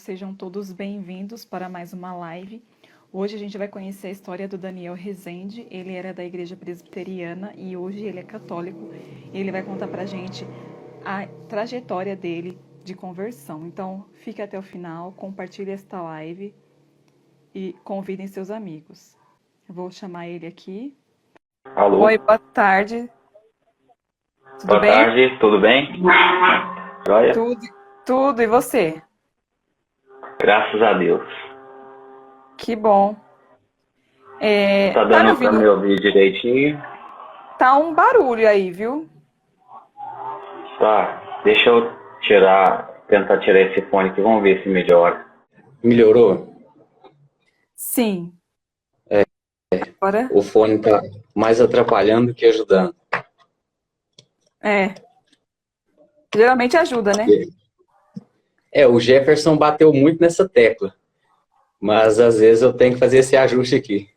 sejam todos bem-vindos para mais uma live. Hoje a gente vai conhecer a história do Daniel Rezende. Ele era da Igreja Presbiteriana e hoje ele é católico. Ele vai contar pra gente a trajetória dele de conversão. Então, fique até o final, compartilhe esta live e convidem seus amigos. Eu vou chamar ele aqui. Alô? Oi, boa tarde. Tudo Boa bem? tarde, tudo bem? Joia? Tudo, e você? Graças a Deus. Que bom. Tá Tá me dando pra ouvindo? me ouvir direitinho? Tá um barulho aí, viu? Tá, deixa eu tentar tirar esse fone aqui, vamos ver se melhora. Melhorou? Sim. Agora? O fone tá mais atrapalhando do que ajudando. Geralmente ajuda, né? O Jefferson bateu muito nessa tecla, mas às vezes eu tenho que fazer esse ajuste aqui.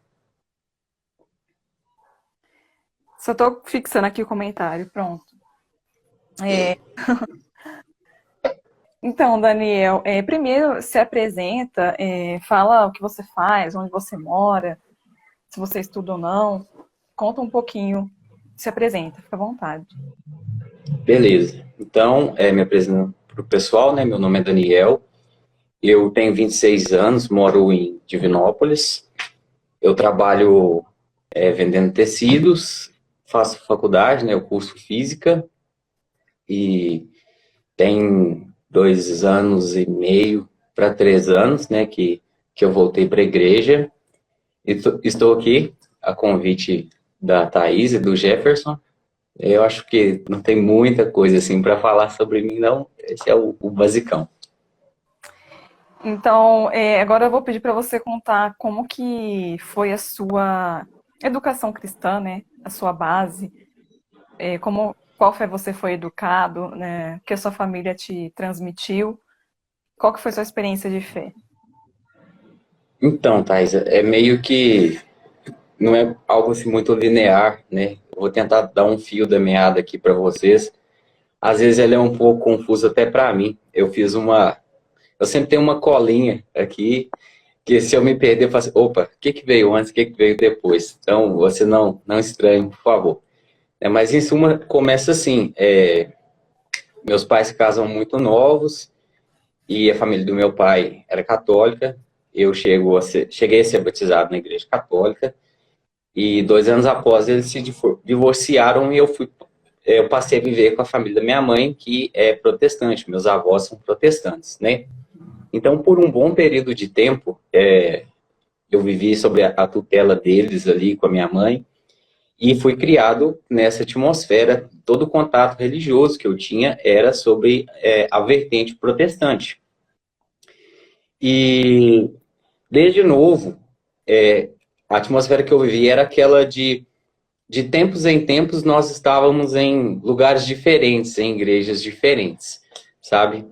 Só tô fixando aqui o comentário, pronto. Então, Daniel, primeiro se apresenta, fala o que você faz, onde você mora, se você estuda ou não. Conta um pouquinho, se apresenta, fica à vontade. Beleza. Então, me apresentando para o pessoal, né? Meu nome é Daniel, eu tenho 26 anos, moro em Divinópolis. Eu trabalho vendendo tecidos, faço faculdade, né? Eu curso física e tem 2 anos e meio para 3 anos, né? Que eu voltei para a igreja. E estou aqui a convite da Thaís e do Jefferson. Eu acho que não tem muita coisa assim para falar sobre mim, não. Esse é o basicão. Então, agora eu vou pedir para você contar como que foi a sua educação cristã, né? A sua base, qual fé você foi educado, né? Que a sua família te transmitiu. Qual que foi a sua experiência de fé? Então, Thaís, é meio que não é algo assim muito linear, né? Eu vou tentar dar um fio da meada aqui para vocês. Às vezes ele é um pouco confuso até para mim. Eu sempre tenho uma colinha aqui, que se eu me perder, eu faço, opa, o que veio antes, o que veio depois? Então, você não estranhe, por favor. Mas em suma, começa assim, meus pais se casam muito novos, e a família do meu pai era católica, eu cheguei a ser batizado na igreja católica, e 2 anos após eles se divorciaram e eu passei a viver com a família da minha mãe, que é protestante, meus avós são protestantes, né? Então, por um bom período de tempo, eu vivi sob a tutela deles ali com a minha mãe e fui criado nessa atmosfera. Todo o contato religioso que eu tinha era sobre a vertente protestante. E, desde novo, a atmosfera que eu vivi era aquela de tempos em tempos nós estávamos em lugares diferentes, em igrejas diferentes, sabe?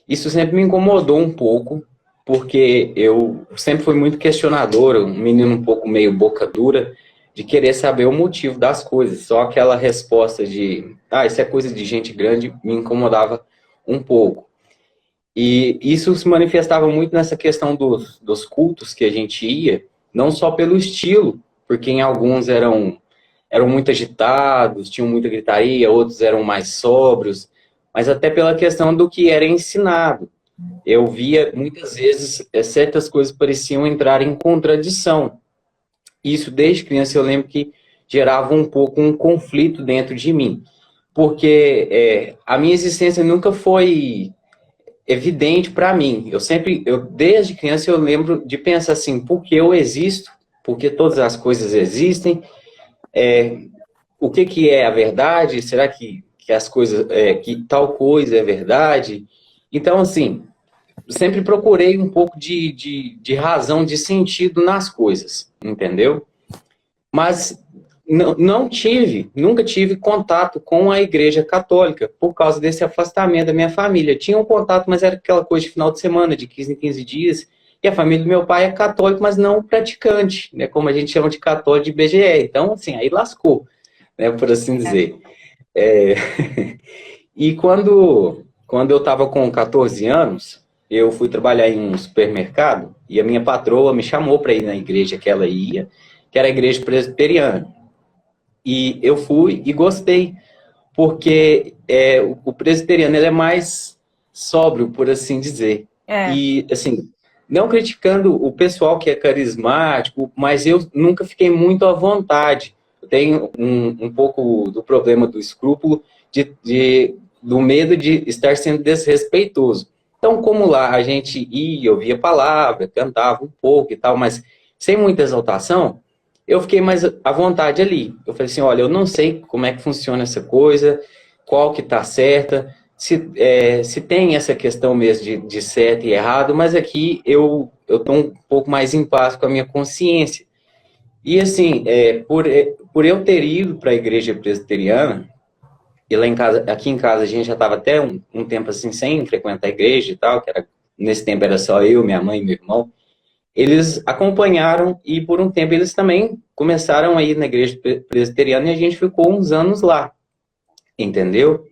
Isso sempre me incomodou um pouco, porque eu sempre fui muito questionador, um menino um pouco meio boca dura, de querer saber o motivo das coisas. Só aquela resposta de, isso é coisa de gente grande, me incomodava um pouco. E isso se manifestava muito nessa questão dos cultos que a gente ia, não só pelo estilo, porque em alguns eram muito agitados, tinham muita gritaria, outros eram mais sóbrios, mas até pela questão do que era ensinado. Eu via, muitas vezes, certas coisas pareciam entrar em contradição. Isso, desde criança, eu lembro que gerava um pouco um conflito dentro de mim, porque a minha existência nunca foi evidente para mim. Desde criança, eu lembro de pensar assim, por que eu existo? Por que todas as coisas existem? O que é a verdade? Será que as coisas, que tal coisa é verdade? Então, assim, sempre procurei um pouco de razão, de sentido nas coisas, entendeu? Mas nunca tive contato com a igreja católica por causa desse afastamento da minha família. Tinha um contato, mas era aquela coisa de final de semana, de 15 em 15 dias, e a família do meu pai é católico, mas não praticante, né? Como a gente chama de católico de IBGE. Então, assim, aí lascou, né, por assim dizer. E quando eu estava com 14 anos, eu fui trabalhar em um supermercado e a minha patroa me chamou para ir na igreja que ela ia, que era a igreja presbiteriana. E eu fui e gostei, porque o presbiteriano ele é mais sóbrio, por assim dizer. É. E, assim, não criticando o pessoal que é carismático, mas eu nunca fiquei muito à vontade. Eu tenho um pouco do problema do escrúpulo, do medo de estar sendo desrespeitoso. Então, como lá a gente ia, ouvia a palavra, cantava um pouco e tal, mas sem muita exaltação, eu fiquei mais à vontade ali. Eu falei assim, olha, eu não sei como é que funciona essa coisa, qual que está certa, se tem essa questão mesmo de certo e errado, mas aqui eu estou um pouco mais em paz com a minha consciência. E assim, por eu ter ido para a igreja presbiteriana, e lá em casa, aqui em casa a gente já estava até um tempo assim sem frequentar a igreja e tal, nesse tempo era só eu, minha mãe e meu irmão, eles acompanharam e por um tempo eles também começaram a ir na igreja presbiteriana e a gente ficou uns anos lá, entendeu?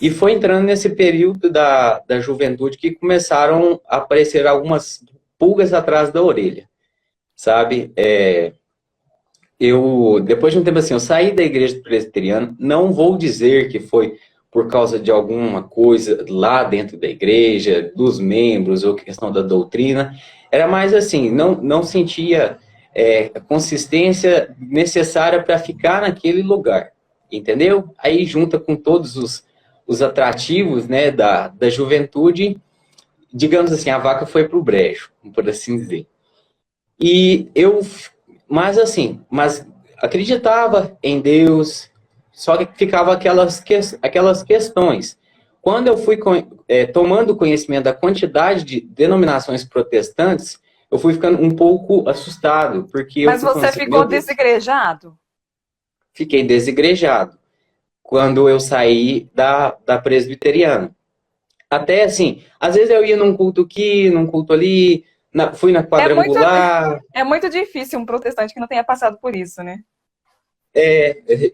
E foi entrando nesse período da juventude que começaram a aparecer algumas pulgas atrás da orelha, sabe? Depois de um tempo assim, eu saí da igreja presbiteriana, não vou dizer que foi por causa de alguma coisa lá dentro da igreja, dos membros, ou questão da doutrina, era mais assim, não sentia a consistência necessária para ficar naquele lugar, entendeu? Aí junta com todos os atrativos, né, da juventude, digamos assim, a vaca foi pro brejo, por assim dizer. E eu, mas acreditava em Deus, só que ficava aquelas questões. Quando eu fui tomando conhecimento da quantidade de denominações protestantes, eu fui ficando um pouco assustado, porque eu Mas fui falando você assim, meu ficou Deus, desigrejado? fiquei desigrejado quando eu saí da presbiteriana. Até assim, às vezes eu ia num culto aqui, num culto ali, fui na É muito, quadrangular. é muito difícil um protestante que não tenha passado por isso, né?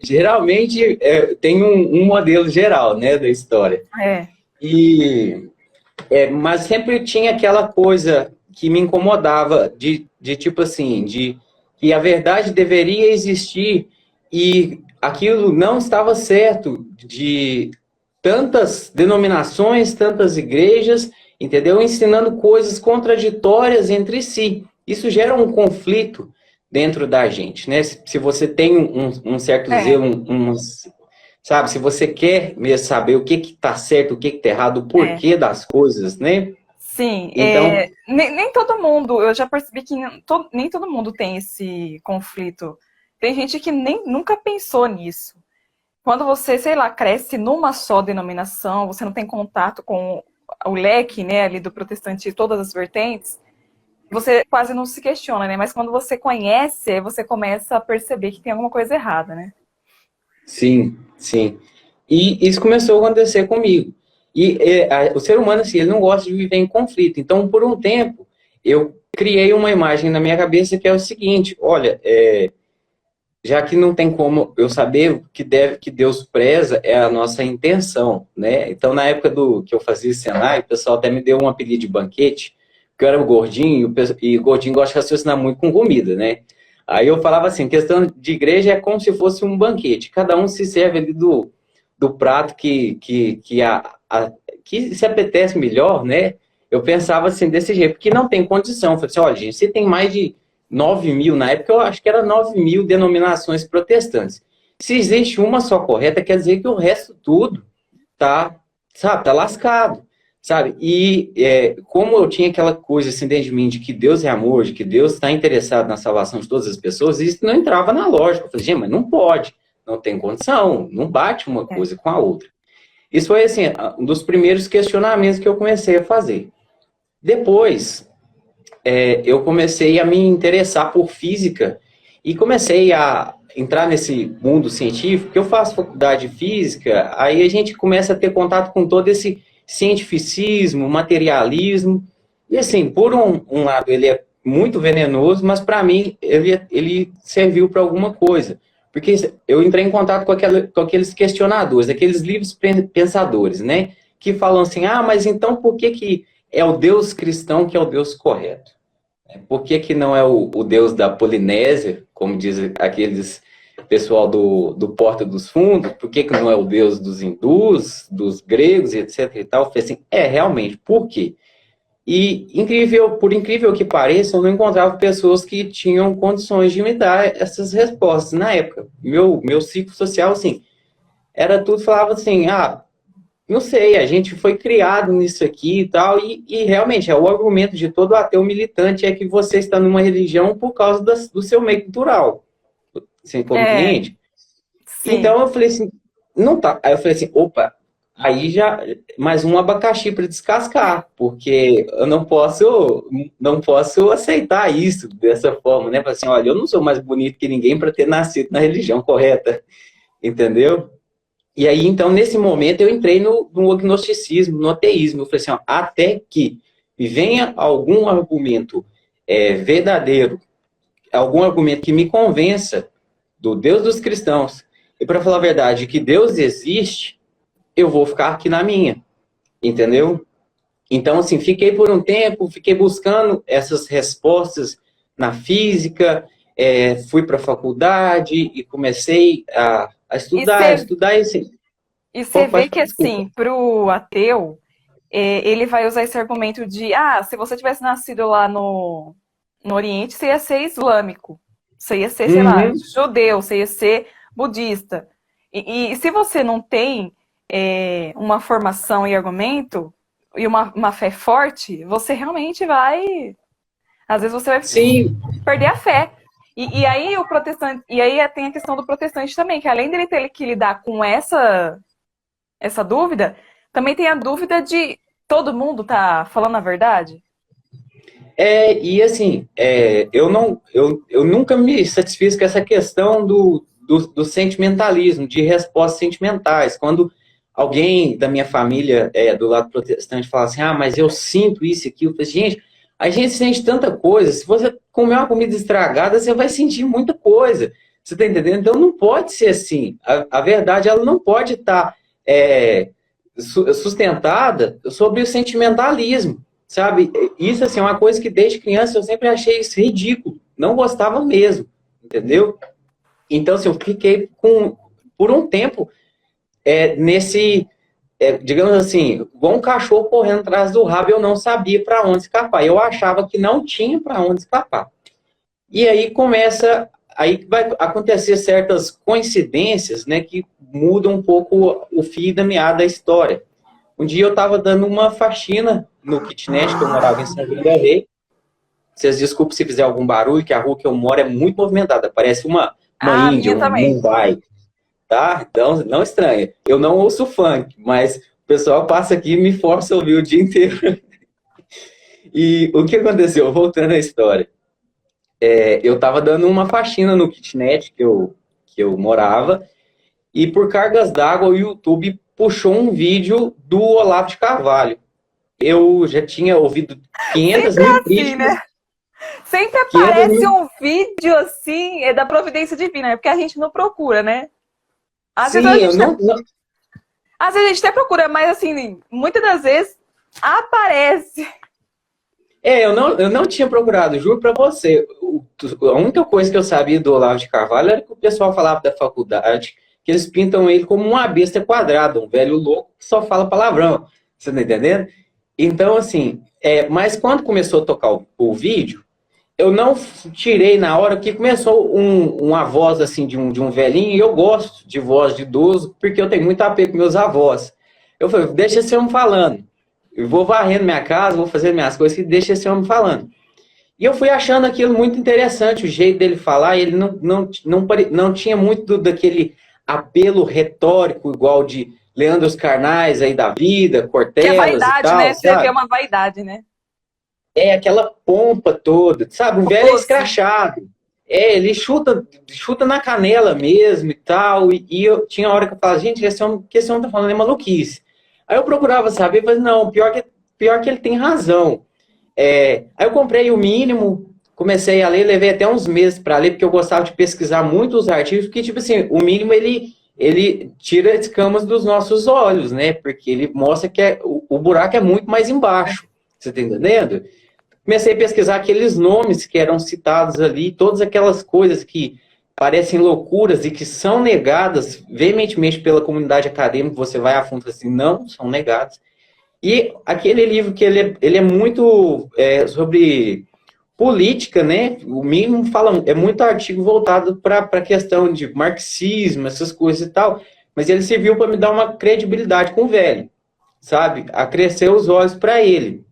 Geralmente tem um modelo geral, né, da história. É, E, mas sempre tinha aquela coisa que me incomodava de tipo assim, de que a verdade deveria existir e aquilo não estava certo de tantas denominações, tantas igrejas, entendeu? Ensinando coisas contraditórias entre si. Isso gera um conflito dentro da gente, né? Se você tem um certo é, zelo, sabe? Se você quer mesmo saber o que está certo, o que está errado, o é. porquê das coisas, né? Sim, Então, nem todo mundo, eu já percebi que nem todo mundo tem esse conflito. Tem gente que nem nunca pensou nisso. Quando você, sei lá, cresce numa só denominação, você não tem contato com o leque, né, ali do protestante, todas as vertentes, você quase não se questiona, né? Mas quando você conhece, aí você começa a perceber que tem alguma coisa errada, né? sim, sim. E isso começou a acontecer comigo. E o ser humano, assim, ele não gosta de viver em conflito. Então, por um tempo, eu criei uma imagem na minha cabeça que é o seguinte: olha, já que não tem como eu saber o que Deus preza é a nossa intenção, né? Então, na época que eu fazia Senai, o pessoal até me deu um apelido de banquete, porque eu era um gordinho, e o gordinho gosta de raciocinar muito com comida, né? Aí eu falava assim, questão de igreja é como se fosse um banquete, cada um se serve ali do prato que se apetece melhor, né? Eu pensava assim, desse jeito, porque não tem condição. Eu falei assim, olha, gente, você tem mais de 9.000, na época eu acho que era 9.000 denominações protestantes. Se existe uma só correta, quer dizer que o resto tudo tá, sabe, tá lascado, sabe? E como eu tinha aquela coisa assim dentro de mim de que Deus é amor, de que Deus está interessado na salvação de todas as pessoas, isso não entrava na lógica. Eu falei, gente, mas não pode, não tem condição, não bate uma É. coisa com a outra. Isso foi assim, um dos primeiros questionamentos que eu comecei a fazer. Depois, eu comecei a me interessar por física e comecei a entrar nesse mundo científico, que eu faço faculdade de física, aí a gente começa a ter contato com todo esse cientificismo, materialismo, e assim, por um lado ele é muito venenoso, mas para mim ele serviu para alguma coisa, porque eu entrei em contato com aqueles questionadores, aqueles livres pensadores, né, que falam assim, ah, mas então por que é o Deus cristão que é o Deus correto? Por que que não é o Deus da Polinésia, como diz aqueles pessoal do Porta dos Fundos? Por que que não é o Deus dos hindus, dos gregos, e etc e tal? Eu falei assim, realmente, por quê? E por incrível que pareça, eu não encontrava pessoas que tinham condições de me dar essas respostas na época. Meu ciclo social, assim, era tudo, falava assim, não sei, a gente foi criado nisso aqui e tal, e realmente, o argumento de todo ateu militante é que você está numa religião por causa do seu meio cultural. Você É, compreende? sim. Então eu falei assim, não tá. Aí eu falei assim, opa, aí já mais um abacaxi para descascar, porque eu não posso aceitar isso dessa forma, né? Falei assim, olha, eu não sou mais bonito que ninguém para ter nascido na religião correta, entendeu? E aí, então, nesse momento, eu entrei no agnosticismo, no ateísmo. Eu falei assim, ó, até que me venha algum argumento verdadeiro, algum argumento que me convença do Deus dos cristãos, e para falar a verdade, que Deus existe, eu vou ficar aqui na minha, entendeu? Então, assim, fiquei por um tempo, fiquei buscando essas respostas na física, fui para a faculdade e comecei a E estudar, você estudar, e assim, e você vê pode que, falar, desculpa. assim, pro ateu, ele vai usar esse argumento de, se você tivesse nascido lá no Oriente, você ia ser islâmico. Você ia ser, sei lá, Uhum. judeu, você ia ser budista. E se você não tem uma formação e argumento, e uma fé forte, você realmente vai. Às vezes você vai Sim, perder a fé. E aí o protestante. E aí tem a questão do protestante também, que além dele ter que lidar com essa dúvida, também tem a dúvida de todo mundo tá falando a verdade? e assim, eu nunca me satisfiz com essa questão do sentimentalismo, de respostas sentimentais. Quando alguém da minha família, do lado protestante, fala assim, mas eu sinto isso e aquilo, eu falo, gente, a gente sente tanta coisa. Se você comer uma comida estragada, você vai sentir muita coisa. Você está entendendo? Então não pode ser assim. A verdade, ela não pode estar sustentada sobre o sentimentalismo. Sabe? Isso, assim, é uma coisa que desde criança eu sempre achei isso ridículo. Não gostava mesmo, entendeu? Então, assim, eu fiquei por um tempo nesse, digamos assim, igual um cachorro correndo atrás do rabo, eu não sabia para onde escapar. Eu achava que não tinha para onde escapar. E aí vai acontecer certas coincidências, né, que mudam um pouco o fio da meada da história. Um dia eu estava dando uma faxina no kitnet, que eu morava em São João del Rei. Vocês desculpem se fizer algum barulho, que a rua que eu moro é muito movimentada. Parece uma A Índia, minha um também. Mumbai, tá? Então, não estranha. Eu não ouço funk, mas o pessoal passa aqui e me força a ouvir o dia inteiro. E o que aconteceu? Voltando à história. Eu estava dando uma faxina no kitnet que eu morava, e por cargas d'água o YouTube puxou um vídeo do Olavo de Carvalho. Eu já tinha ouvido 500 Sempre é mil assim, críticas, né? Sempre 500 aparece mil. um vídeo assim, da providência divina, é porque a gente não procura, né? Às vezes a Sim, eu gente até, não. às vezes a gente até procura, mas assim, muitas das vezes aparece. Eu não tinha procurado, juro pra você. A única coisa que eu sabia do Olavo de Carvalho era que o pessoal falava da faculdade, que eles pintam ele como uma besta quadrada, um velho louco que só fala palavrão. Você tá entendendo? Então, assim, mas quando começou a tocar o vídeo, eu não tirei na hora que começou uma voz assim de um velhinho, e eu gosto de voz de idoso, porque eu tenho muito apego com meus avós. Eu falei, deixa esse homem falando. Eu vou varrendo minha casa, vou fazendo minhas coisas, e deixa esse homem falando. E eu fui achando aquilo muito interessante, o jeito dele falar, ele não tinha muito daquele apelo retórico, igual de Leandro Carnais aí da vida, Que é Cortelas e vaidade, tal, né? Você vê sabe? uma vaidade, né? Aquela pompa toda, sabe? O velho é Pose. escrachado. Ele chuta na canela mesmo e tal. E eu tinha hora que eu falava, gente, que esse homem tá falando é maluquice. Aí eu procurava saber, mas não, pior que ele tem razão. Aí eu comprei o mínimo, comecei a ler, levei até uns meses para ler, porque eu gostava de pesquisar muito os artigos, porque, tipo assim, o mínimo ele tira escamas dos nossos olhos, né? Porque ele mostra que o buraco é muito mais embaixo. Você está entendendo? Comecei a pesquisar aqueles nomes que eram citados ali, todas aquelas coisas que parecem loucuras e que são negadas veementemente pela comunidade acadêmica, você vai a fundo assim, não, são negadas. E aquele livro que ele é muito sobre política, né? O mínimo fala, é muito artigo voltado para a questão de marxismo, essas coisas e tal, mas ele serviu para me dar uma credibilidade com o velho, sabe? A crescer os olhos para ele.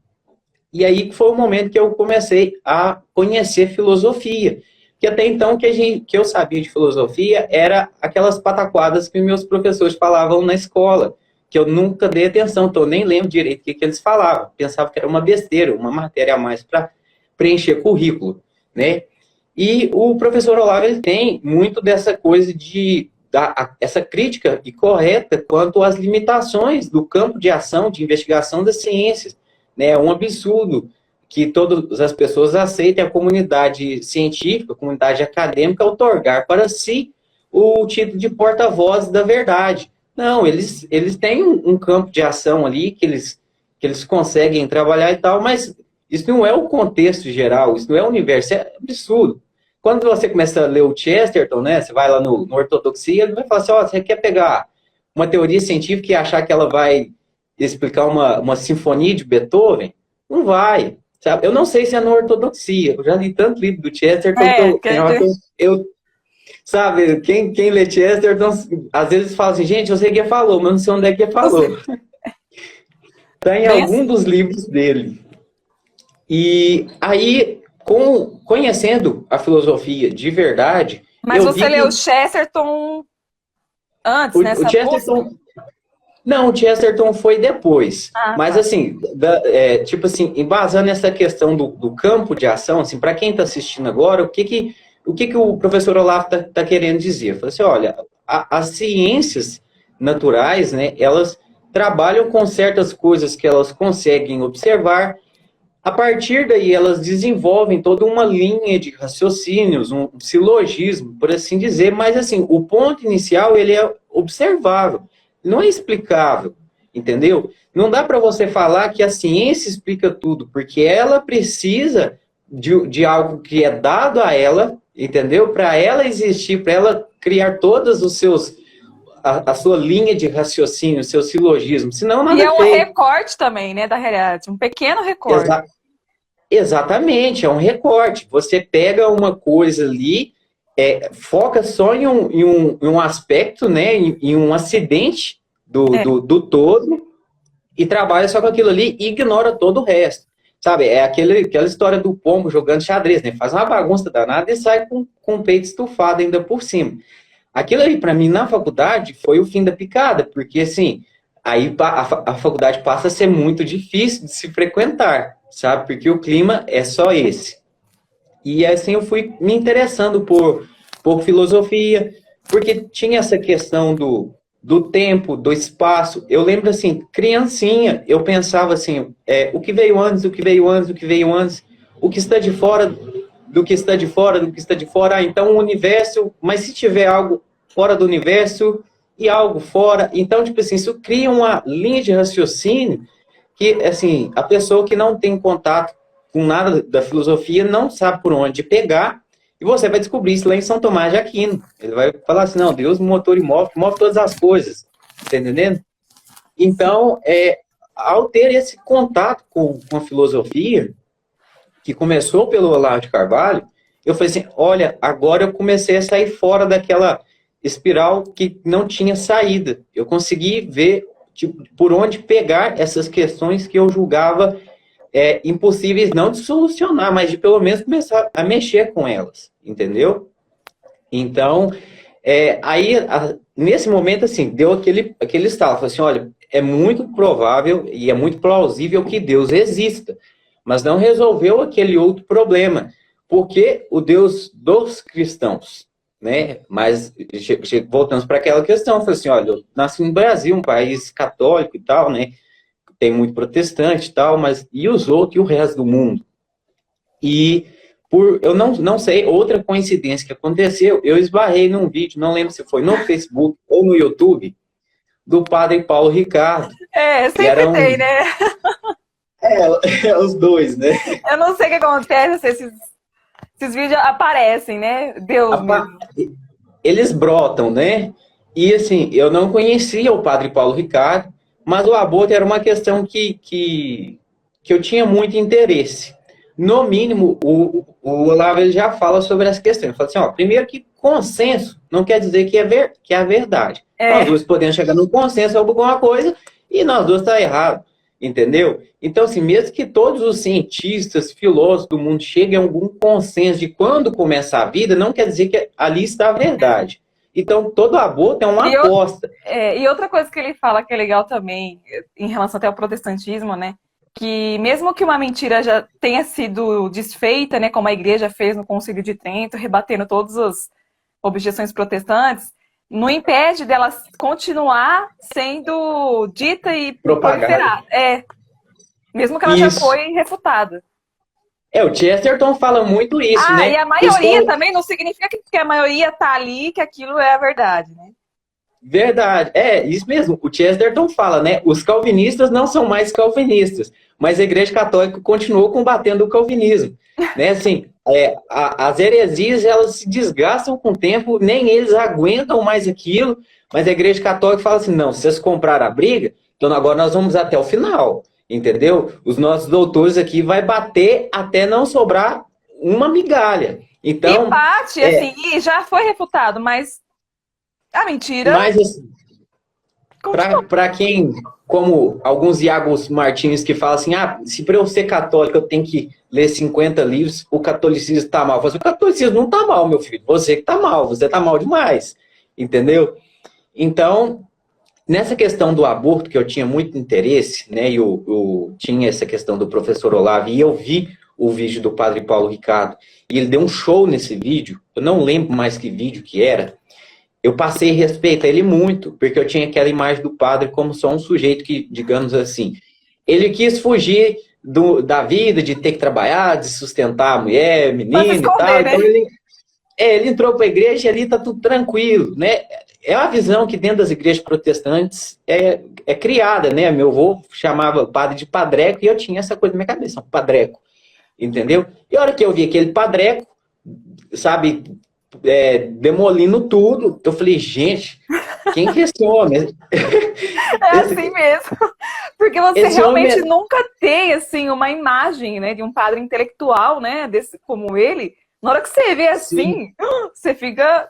E aí foi o momento que eu comecei a conhecer filosofia. Que até então que eu sabia de filosofia era aquelas pataquadas que meus professores falavam na escola, que eu nunca dei atenção, então eu nem lembro direito o que eles falavam. Pensava que era uma besteira, uma matéria a mais para preencher currículo, né? E o professor Olavo, ele tem muito dessa coisa essa crítica e correta quanto às limitações do campo de ação, de investigação das ciências. Né? É um absurdo que todas as pessoas aceitem a comunidade científica, a comunidade acadêmica, outorgar para si o título de porta-voz da verdade. Não, eles têm um campo de ação ali que eles conseguem trabalhar e tal, mas isso não é o contexto geral, isso não é o universo, é absurdo. Quando você começa a ler o Chesterton, né, você vai lá no Ortodoxia, ele vai falar assim, você quer pegar uma teoria científica e achar que ela vai explicar uma sinfonia de Beethoven? Não vai, sabe? Eu não sei se é na Ortodoxia, eu já li tanto livro do Chesterton sabe, quem lê Chesterton, às vezes fala assim, gente, eu sei que ele falou, mas não sei onde é que ele falou. Está em algum dos livros dele. E aí, conhecendo a filosofia de verdade... Mas você leu Chesterton antes, nessa Chesterton... Não, o Chesterton foi depois. Mas, assim, tipo assim, embasando essa questão do campo de ação, assim, para quem está assistindo agora, o que o professor Olavo está querendo dizer? Falei assim, olha, as ciências naturais, né, elas trabalham com certas coisas que elas conseguem observar. A partir daí, elas desenvolvem toda uma linha de raciocínios, um silogismo, por assim dizer, mas, assim, o ponto inicial, ele é observável, não é explicável, entendeu? Não dá para você falar que a ciência explica tudo, porque ela precisa de algo que é dado a ela, entendeu? Para ela existir, para ela criar todos os seus... A sua linha de raciocínio, seu silogismo, senão nada. E é um recorte também, né, da realidade, um pequeno recorte. Exatamente, é um recorte. Você pega uma coisa ali, foca só em um aspecto, né, em um acidente do todo, e trabalha só com aquilo ali e ignora todo o resto. Sabe, é aquela história do pombo jogando xadrez, né? Faz uma bagunça danada e sai com o peito estufado ainda por cima. Aquilo aí, para mim, na faculdade, foi o fim da picada, porque, assim, aí a faculdade passa a ser muito difícil de se frequentar, sabe? Porque o clima é só esse. E, assim, eu fui me interessando por filosofia, porque tinha essa questão do tempo, do espaço. Eu lembro, assim, criancinha, eu pensava assim, o que veio antes, o que veio antes, o que veio antes, o que está de fora... do que está de fora, do que está de fora, então o universo, mas se tiver algo fora do universo e algo fora, então, tipo assim, isso cria uma linha de raciocínio que, assim, a pessoa que não tem contato com nada da filosofia não sabe por onde pegar, e você vai descobrir isso lá em São Tomás de Aquino. Ele vai falar assim, não, Deus, motor e move todas as coisas, tá entendendo? Então, ao ter esse contato com a filosofia, que começou pelo Olavo de Carvalho, eu falei assim, olha, agora eu comecei a sair fora daquela espiral que não tinha saída. Eu consegui ver tipo, por onde pegar essas questões que eu julgava impossíveis não de solucionar, mas de pelo menos começar a mexer com elas, entendeu? Então, aí, nesse momento, assim, deu aquele estalo, falei assim, olha, é muito provável e é muito plausível que Deus exista, mas não resolveu aquele outro problema, porque o Deus dos cristãos, né? Mas voltamos para aquela questão, falei assim, olha, eu nasci no Brasil, um país católico e tal, né? Tem muito protestante e tal, mas e os outros e o resto do mundo? E eu não sei, outra coincidência que aconteceu, eu esbarrei num vídeo, não lembro se foi no Facebook ou no YouTube, do padre Paulo Ricardo. Sempre tem, né? É os dois, né? Eu não sei o que acontece se esses vídeos aparecem, né? Deus Apa- mesmo. Eles brotam, né? E assim, eu não conhecia o padre Paulo Ricardo, mas o aborto era uma questão que eu tinha muito interesse. No mínimo, o Olavo ele já fala sobre essa questão. Ele fala assim, ó, primeiro que consenso não quer dizer que é a verdade. Nós É. dois podemos chegar num consenso sobre alguma coisa e nós dois tá errado, entendeu? Então, assim, mesmo que todos os cientistas, filósofos do mundo cheguem a algum consenso de quando começa a vida, não quer dizer que ali está a verdade. Então, todo aborto é uma E, eu, aposta. e outra coisa que ele fala que é legal também, em relação até ao protestantismo, né? Que mesmo que uma mentira já tenha sido desfeita, né, como a igreja fez no Concílio de Trento, rebatendo todas as objeções protestantes, não impede dela continuar sendo dita e Propaganda. proliferar. Mesmo que ela já Isso. foi refutada. O Chesterton fala muito isso, Ah, e né? a maioria Questão. também não significa que a maioria tá ali, que aquilo é a verdade, né? Verdade, isso mesmo. O Chesterton fala, né? Os calvinistas não são mais calvinistas, mas a Igreja Católica continuou combatendo o calvinismo, né? Assim, as heresias elas se desgastam com o tempo, nem eles aguentam mais aquilo, mas a Igreja Católica fala assim, não, se vocês compraram a briga, então agora nós vamos até o final, entendeu? Os nossos doutores aqui vai bater até não sobrar uma migalha. E Então, bate, assim, e já foi refutado, mas a mentira mas assim, continua. para quem, como alguns Iagos Martins que falam assim, se para eu ser católico eu tenho que ler 50 livros, o catolicismo está mal. Eu falo assim, o catolicismo não está mal, meu filho. Você que está mal, você está mal demais. Entendeu? Então, nessa questão do aborto, que eu tinha muito interesse, né? E tinha essa questão do professor Olavo, e eu vi o vídeo do padre Paulo Ricardo, e ele deu um show nesse vídeo, eu não lembro mais que vídeo que era, eu passei a respeitar ele muito, porque eu tinha aquela imagem do padre como só um sujeito que, digamos assim, ele quis fugir da vida, de ter que trabalhar, de sustentar a mulher, Pra se menino e tal. esconder, Então né? ele entrou para a igreja e ali tá tudo tranquilo, né? É uma visão que dentro das igrejas protestantes é criada, né? Meu avô chamava o padre de padreco e eu tinha essa coisa na minha cabeça, um padreco, entendeu? E a hora que eu vi aquele padreco, sabe, demolindo tudo. Eu falei, gente, quem que é esse homem? É assim mesmo. Porque você Esse realmente homem, nunca tem, assim, uma imagem, né, de um padre intelectual, né, desse, como ele. Na hora que você vê sim. assim, você fica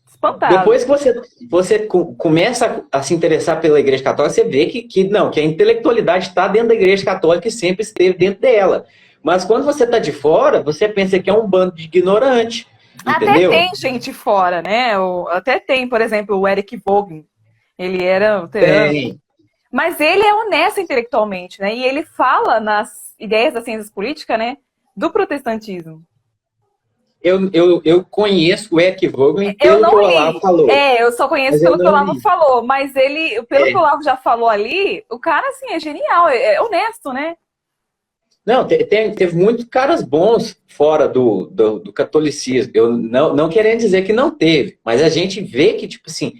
espantado. Depois que você começa a se interessar pela Igreja Católica, você vê que a intelectualidade está dentro da Igreja Católica e sempre esteve dentro dela. Mas quando você está de fora, você pensa que é um bando de ignorante, Até entendeu? tem gente fora, né? Até tem, por exemplo, o Eric Vogen. Ele era luterano. Tem. Mas ele é honesto intelectualmente, né? E ele fala nas ideias das ciências políticas, né? Do protestantismo. Eu conheço o Eric Vogelin Eu pelo que não o Olavo li. falou, Eu só conheço mas eu pelo que o não Olavo li. falou. Mas ele, pelo que o É. Olavo já falou ali, o cara, assim, é genial, é honesto, né? Não, teve muitos caras bons fora do catolicismo. Eu não querendo dizer que não teve, mas a gente vê que, tipo assim,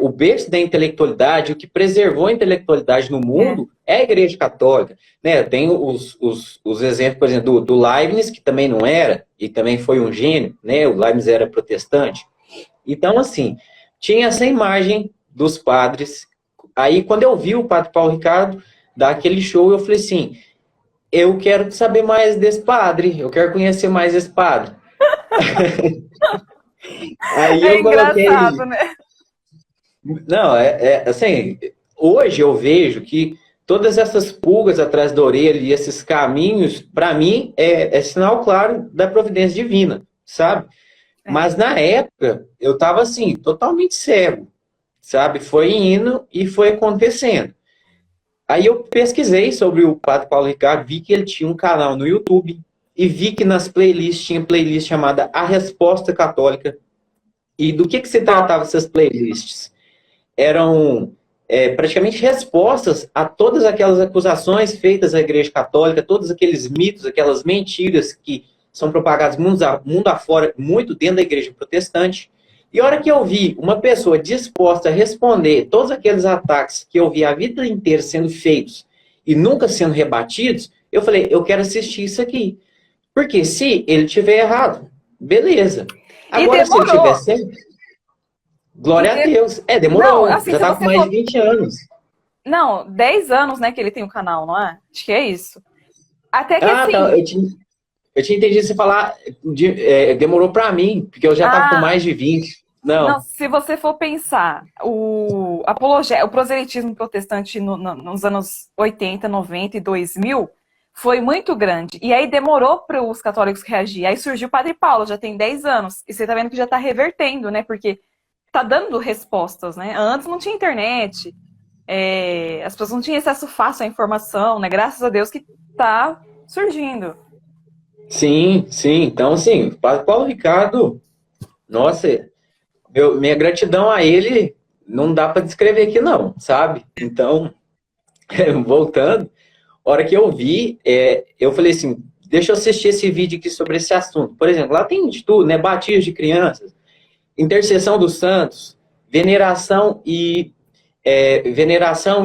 o berço da intelectualidade, o que preservou a intelectualidade no É. mundo é a Igreja Católica. Né? Tem os exemplos, por exemplo, do Leibniz, que também não era, e também foi um gênio, né? O Leibniz era protestante. Então, assim, tinha essa imagem dos padres. Aí, quando eu vi o padre Paulo Ricardo dar aquele show, eu falei assim, eu quero saber mais desse padre, eu quero conhecer mais esse padre. Aí É eu engraçado, coloquei. né? Não, assim, hoje eu vejo que todas essas pulgas atrás da orelha e esses caminhos, para mim, é sinal claro da providência divina, sabe? É. Mas na época, eu estava assim, totalmente cego, sabe? Foi indo e foi acontecendo. Aí eu pesquisei sobre o Padre Paulo Ricardo, vi que ele tinha um canal no YouTube e vi que nas playlists tinha playlist chamada A Resposta Católica. E do que se tratava essas playlists? Eram praticamente respostas a todas aquelas acusações feitas à Igreja Católica, todos aqueles mitos, aquelas mentiras que são propagadas mundo afora, muito dentro da Igreja Protestante. E a hora que eu vi uma pessoa disposta a responder todos aqueles ataques que eu vi a vida inteira sendo feitos, e nunca sendo rebatidos, eu falei, eu quero assistir isso aqui. Porque se ele tiver errado, beleza. E Agora, se ele tiver demorou. certo, glória a E Deus. Não, Demorou. assim, Já se tá com você mais for. de 20 anos. Não, 10 anos, né, que ele tem o canal, não é? Acho que é isso. Até que Ah, tá. assim. Eu tinha entendido você falar, demorou pra mim, porque eu já tava com Ah, mais de 20. não, Não. se você for pensar, o proselitismo protestante nos anos 80, 90 e 2000 foi muito grande. E aí demorou para os católicos reagir. Aí surgiu o Padre Paulo, já tem 10 anos. E você tá vendo que já tá revertendo, né? Porque tá dando respostas, né? Antes não tinha internet, as pessoas não tinham acesso fácil à informação, né? Graças a Deus que tá surgindo. Sim, sim. Então, assim, Paulo Ricardo, nossa, minha gratidão a ele não dá para descrever aqui, não, sabe? Então, voltando, a hora que eu vi, eu falei assim, deixa eu assistir esse vídeo aqui sobre esse assunto. Por exemplo, lá tem de tudo, né? Batismo de crianças, intercessão dos santos, veneração e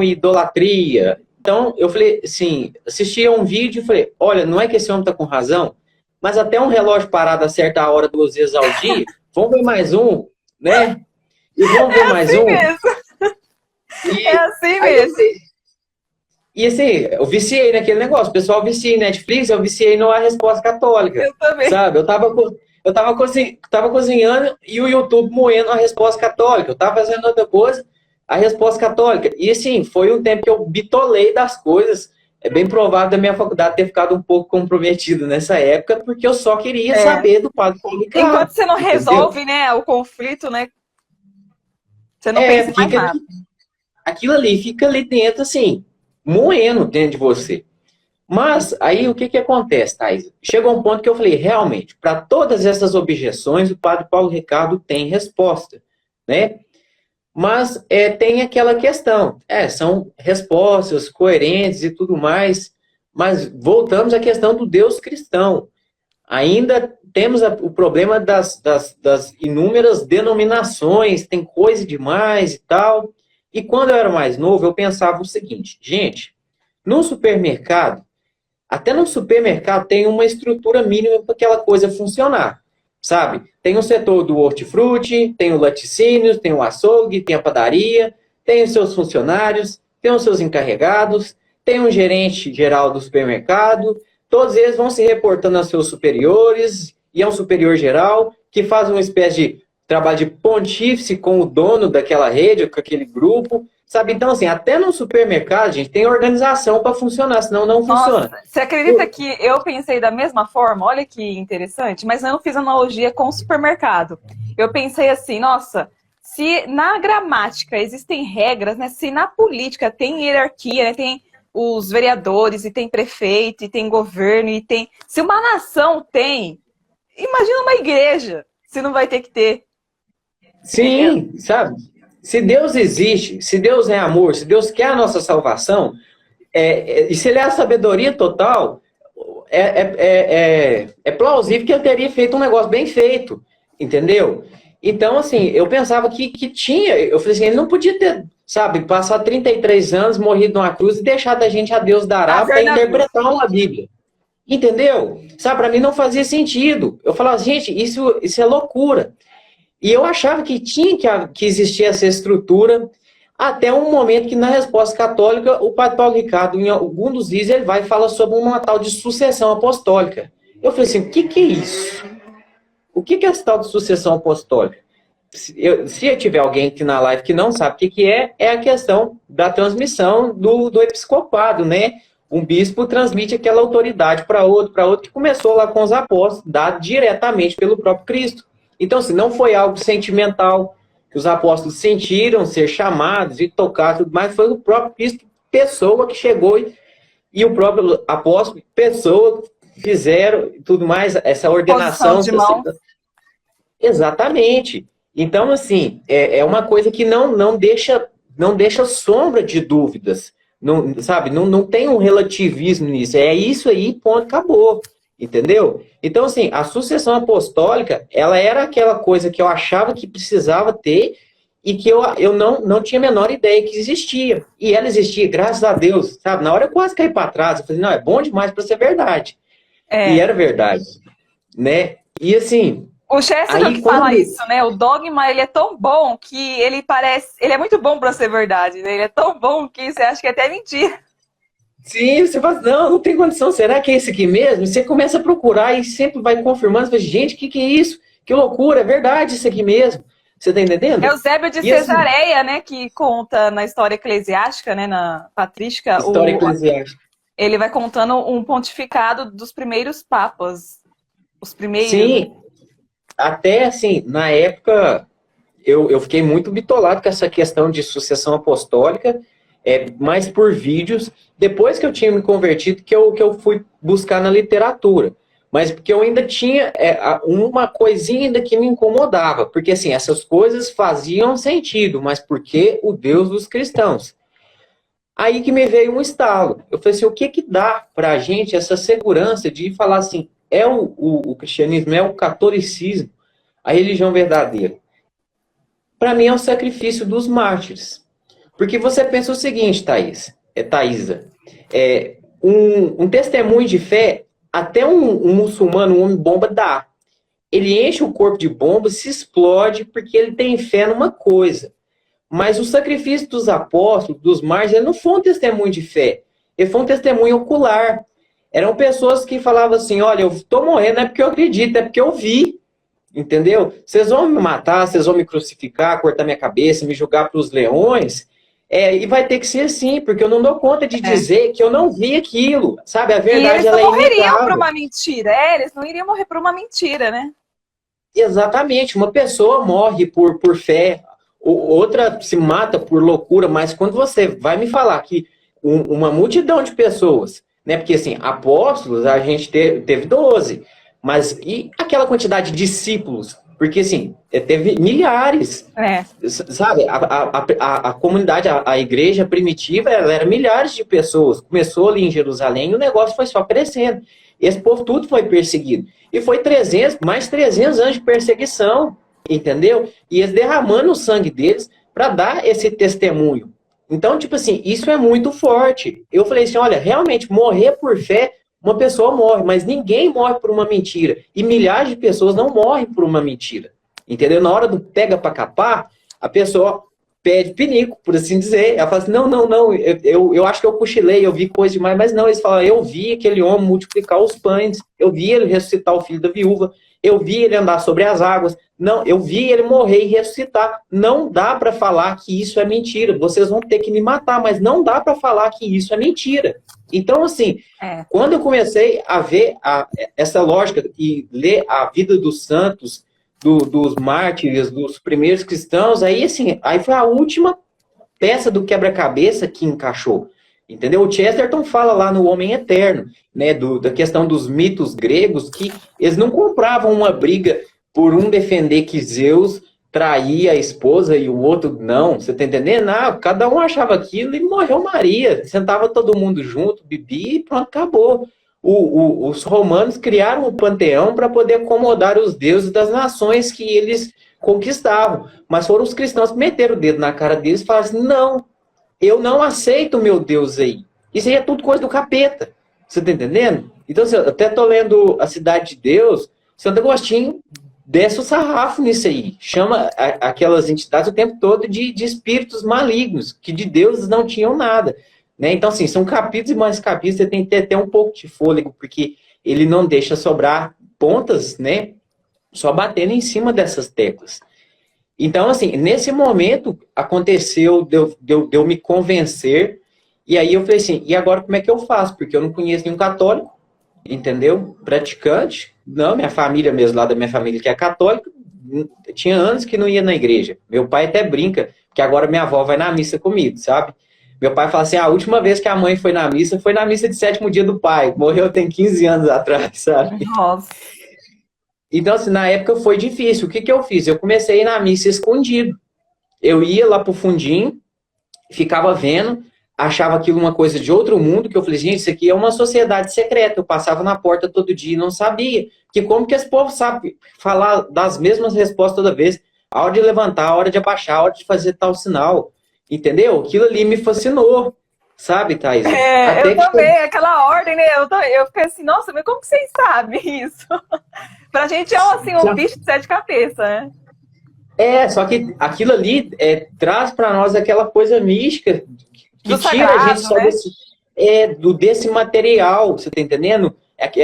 idolatria. Então, eu falei assim, assisti a um vídeo e falei, olha, não é que esse homem está com razão, mas até um relógio parado a certa hora 2 vezes ao dia, vamos ver mais um, né? E vamos ver É mais assim um. mesmo, é E assim aí eu mesmo. falei, e assim, eu viciei naquele negócio, o pessoal vicia em Netflix, eu viciei na Resposta Católica, Eu também. sabe? Eu tava cozinhando e o YouTube moendo a Resposta Católica, eu tava fazendo outra coisa, a Resposta Católica. E assim, foi um tempo que eu bitolei das coisas, é bem provável da minha faculdade ter ficado um pouco comprometido nessa época, porque eu só queria É. saber do Padre Paulo Enquanto Ricardo, você não entendeu? resolve, né, o conflito, né, você não pensa em mais Fica nada. aquilo ali, fica ali dentro, assim, moendo dentro de você. Mas aí o que que acontece, Thais? Chegou um ponto que eu falei, realmente, para todas essas objeções, o Padre Paulo Ricardo tem resposta, né? Mas tem aquela questão, são respostas coerentes e tudo mais, mas voltamos à questão do Deus cristão. Ainda temos o problema das inúmeras denominações, tem coisa demais e tal. E quando eu era mais novo, eu pensava o seguinte, gente, no supermercado, até no supermercado tem uma estrutura mínima para aquela coisa funcionar, sabe? Tem o setor do hortifruti, tem o laticínios, tem o açougue, tem a padaria, tem os seus funcionários, tem os seus encarregados, tem um gerente geral do supermercado, todos eles vão se reportando aos seus superiores, e é um superior geral que faz uma espécie de trabalho de pontífice com o dono daquela rede, com aquele grupo, sabe? Então, assim, até no supermercado, gente, tem organização para funcionar, senão não Nossa, funciona. você acredita que eu pensei da mesma forma? Olha que interessante, mas eu não fiz analogia com o supermercado. Eu pensei assim, nossa, se na gramática existem regras, né? Se na política tem hierarquia, né? Tem os vereadores, e tem prefeito, e tem governo, e tem. Se uma nação tem, imagina uma igreja, se não vai ter que ter. Sim, sabe? Se Deus existe, se Deus é amor, se Deus quer a nossa salvação, e se Ele é a sabedoria total, é plausível que Ele teria feito um negócio bem feito, entendeu? Então, assim, eu pensava que tinha, eu falei assim, ele não podia ter, sabe, passar 33 anos, morrido numa cruz e deixado a gente a Deus A dará para ver navios. interpretar uma Bíblia. Entendeu? Sabe, para mim não fazia sentido. Eu falava, gente, isso é loucura. E eu achava que tinha que existir essa estrutura, até um momento que na Resposta Católica, o Padre Paulo Ricardo, em algum dos vídeos, ele vai e fala sobre uma tal de sucessão apostólica. Eu falei assim, o que é isso? O que é essa tal de sucessão apostólica? Se tiver alguém aqui na live que não sabe o que é a questão da transmissão do episcopado, né? Um bispo transmite aquela autoridade para outro, que começou lá com os apóstolos, dado diretamente pelo próprio Cristo. Então, assim, não foi algo sentimental, que os apóstolos sentiram ser chamados e tocados, mas foi o próprio Cristo, pessoa que chegou e o próprio apóstolo, pessoa, fizeram tudo mais, essa Posição ordenação. de mão. Exatamente. Então, assim, é uma coisa que não deixa sombra de dúvidas. Não, sabe, não tem um relativismo nisso. É isso aí, ponto, acabou. Entendeu? Então, assim, a sucessão apostólica, ela era aquela coisa que eu achava que precisava ter e que eu não tinha a menor ideia que existia. E ela existia, graças a Deus, sabe? Na hora eu quase caí para trás, eu falei, não, é bom demais para ser verdade. E É. era verdade, né? E assim, O Chesterton aí que fala quando... isso, né? O dogma, ele é tão bom que ele parece... Ele é muito bom para ser verdade, né? Ele é tão bom que você acha que é até mentira. Sim, você fala, não tem condição, será que é esse aqui mesmo? E você começa a procurar e sempre vai confirmando, você fala, gente, o que é isso? Que loucura, é verdade isso aqui mesmo. Você tá entendendo? Eusébio de E assim, Cesareia, né? Que conta na história eclesiástica, né? Na patrística, história eclesiástica. ele vai contando um pontificado dos primeiros papas. Os primeiros, né? Sim, até assim, na época, eu fiquei muito bitolado com essa questão de sucessão apostólica, mais por vídeos, depois que eu tinha me convertido, que eu fui buscar na literatura. Mas porque eu ainda tinha uma coisinha ainda que me incomodava, porque assim, essas coisas faziam sentido, mas por que o Deus dos cristãos? Aí que me veio um estalo. Eu falei assim, o que dá para a gente essa segurança de falar assim, o cristianismo, é o catolicismo, a religião verdadeira? Para mim é o sacrifício dos mártires. Porque você pensa o seguinte, Thaisa, um testemunho de fé, até um muçulmano, um homem bomba, dá. Ele enche o corpo de bomba, se explode, porque ele tem fé numa coisa. Mas o sacrifício dos apóstolos, dos mártires, ele não foi um testemunho de fé. Ele foi um testemunho ocular. Eram pessoas que falavam assim, olha, eu estou morrendo, não é porque eu acredito, é porque eu vi. Entendeu? Vocês vão me matar, vocês vão me crucificar, cortar minha cabeça, me jogar para os leões. E vai ter que ser assim, porque eu não dou conta de dizer que eu não vi aquilo. Sabe? A E verdade, eles ela não é morreriam por inegável. uma mentira. Eles não iriam morrer por uma mentira, né? Exatamente. Uma pessoa morre por fé, outra se mata por loucura, mas quando você vai me falar que uma multidão de pessoas, né? Porque assim, apóstolos a gente teve 12, mas e aquela quantidade de discípulos? Porque assim, teve milhares. É. Sabe, a comunidade, a igreja primitiva, ela era milhares de pessoas. Começou ali em Jerusalém e o negócio foi só crescendo. Esse povo tudo foi perseguido. E foi mais 300 anos de perseguição, entendeu? E eles derramando o sangue deles para dar esse testemunho. Então, tipo assim, isso é muito forte. Eu falei assim, olha, realmente, morrer por fé, uma pessoa morre, mas ninguém morre por uma mentira. E milhares de pessoas não morrem por uma mentira. Entendeu? Na hora do pega para capar, a pessoa pede pinico, por assim dizer. Ela fala assim, não, eu acho que eu cochilei, eu vi coisa demais, mas não, eles falam, eu vi aquele homem multiplicar os pães, eu vi ele ressuscitar o filho da viúva, eu vi ele andar sobre as águas, não, eu vi ele morrer e ressuscitar. Não dá para falar que isso é mentira, vocês vão ter que me matar, mas não dá para falar que isso é mentira. Então, assim, quando eu comecei a ver essa lógica e ler a vida dos santos, dos mártires, dos primeiros cristãos, aí assim, aí foi a última peça do quebra-cabeça que encaixou. Entendeu? O Chesterton fala lá no Homem Eterno, né, da questão dos mitos gregos, que eles não compravam uma briga por um defender que Zeus traía a esposa e o outro não. Você tá entendendo? Não, cada um achava aquilo e morreu Maria. Sentava todo mundo junto, bebia e pronto, acabou. Os romanos criaram um panteão para poder acomodar os deuses das nações que eles conquistavam. Mas foram os cristãos que meteram o dedo na cara deles e falaram assim, não, eu não aceito o meu Deus aí. Isso aí é tudo coisa do capeta. Você tá entendendo? Então, assim, eu até tô lendo A Cidade de Deus, Santo Agostinho desce o sarrafo nisso aí. Chama aquelas entidades o tempo todo de espíritos malignos, que de deuses não tinham nada. Né? Então, assim, são capítulos e mais capítulos, você tem que ter até um pouco de fôlego, porque ele não deixa sobrar pontas, né? Só batendo em cima dessas teclas. Então, assim, nesse momento aconteceu de eu me convencer, e aí eu falei assim, e agora como é que eu faço? Porque eu não conheço nenhum católico, entendeu? Praticante. Não, minha família mesmo, lá da minha família que é católica, tinha anos que não ia na igreja. Meu pai até brinca, que agora minha avó vai na missa comigo, sabe? Meu pai fala assim, a última vez que a mãe foi na missa de sétimo dia do pai. Morreu tem 15 anos atrás, sabe? Nossa. Então, assim, na época foi difícil. O que eu fiz? Eu comecei a ir na missa escondido. Eu ia lá pro fundinho, ficava vendo, achava aquilo uma coisa de outro mundo, que eu falei, gente, isso aqui é uma sociedade secreta. Eu passava na porta todo dia e não sabia. Porque como que esse povo sabe falar das mesmas respostas toda vez? A hora de levantar, a hora de abaixar, a hora de fazer tal sinal. Entendeu? Aquilo ali me fascinou. Sabe, Thaisa? Eu Até que também, aquela ordem, né? Eu fiquei assim, nossa, mas como que vocês sabem isso? Pra gente é assim, um já bicho de sete cabeças, né? só que aquilo ali traz para nós aquela coisa mística que Do tira a gente sagrado, só né? desse material, você tá entendendo?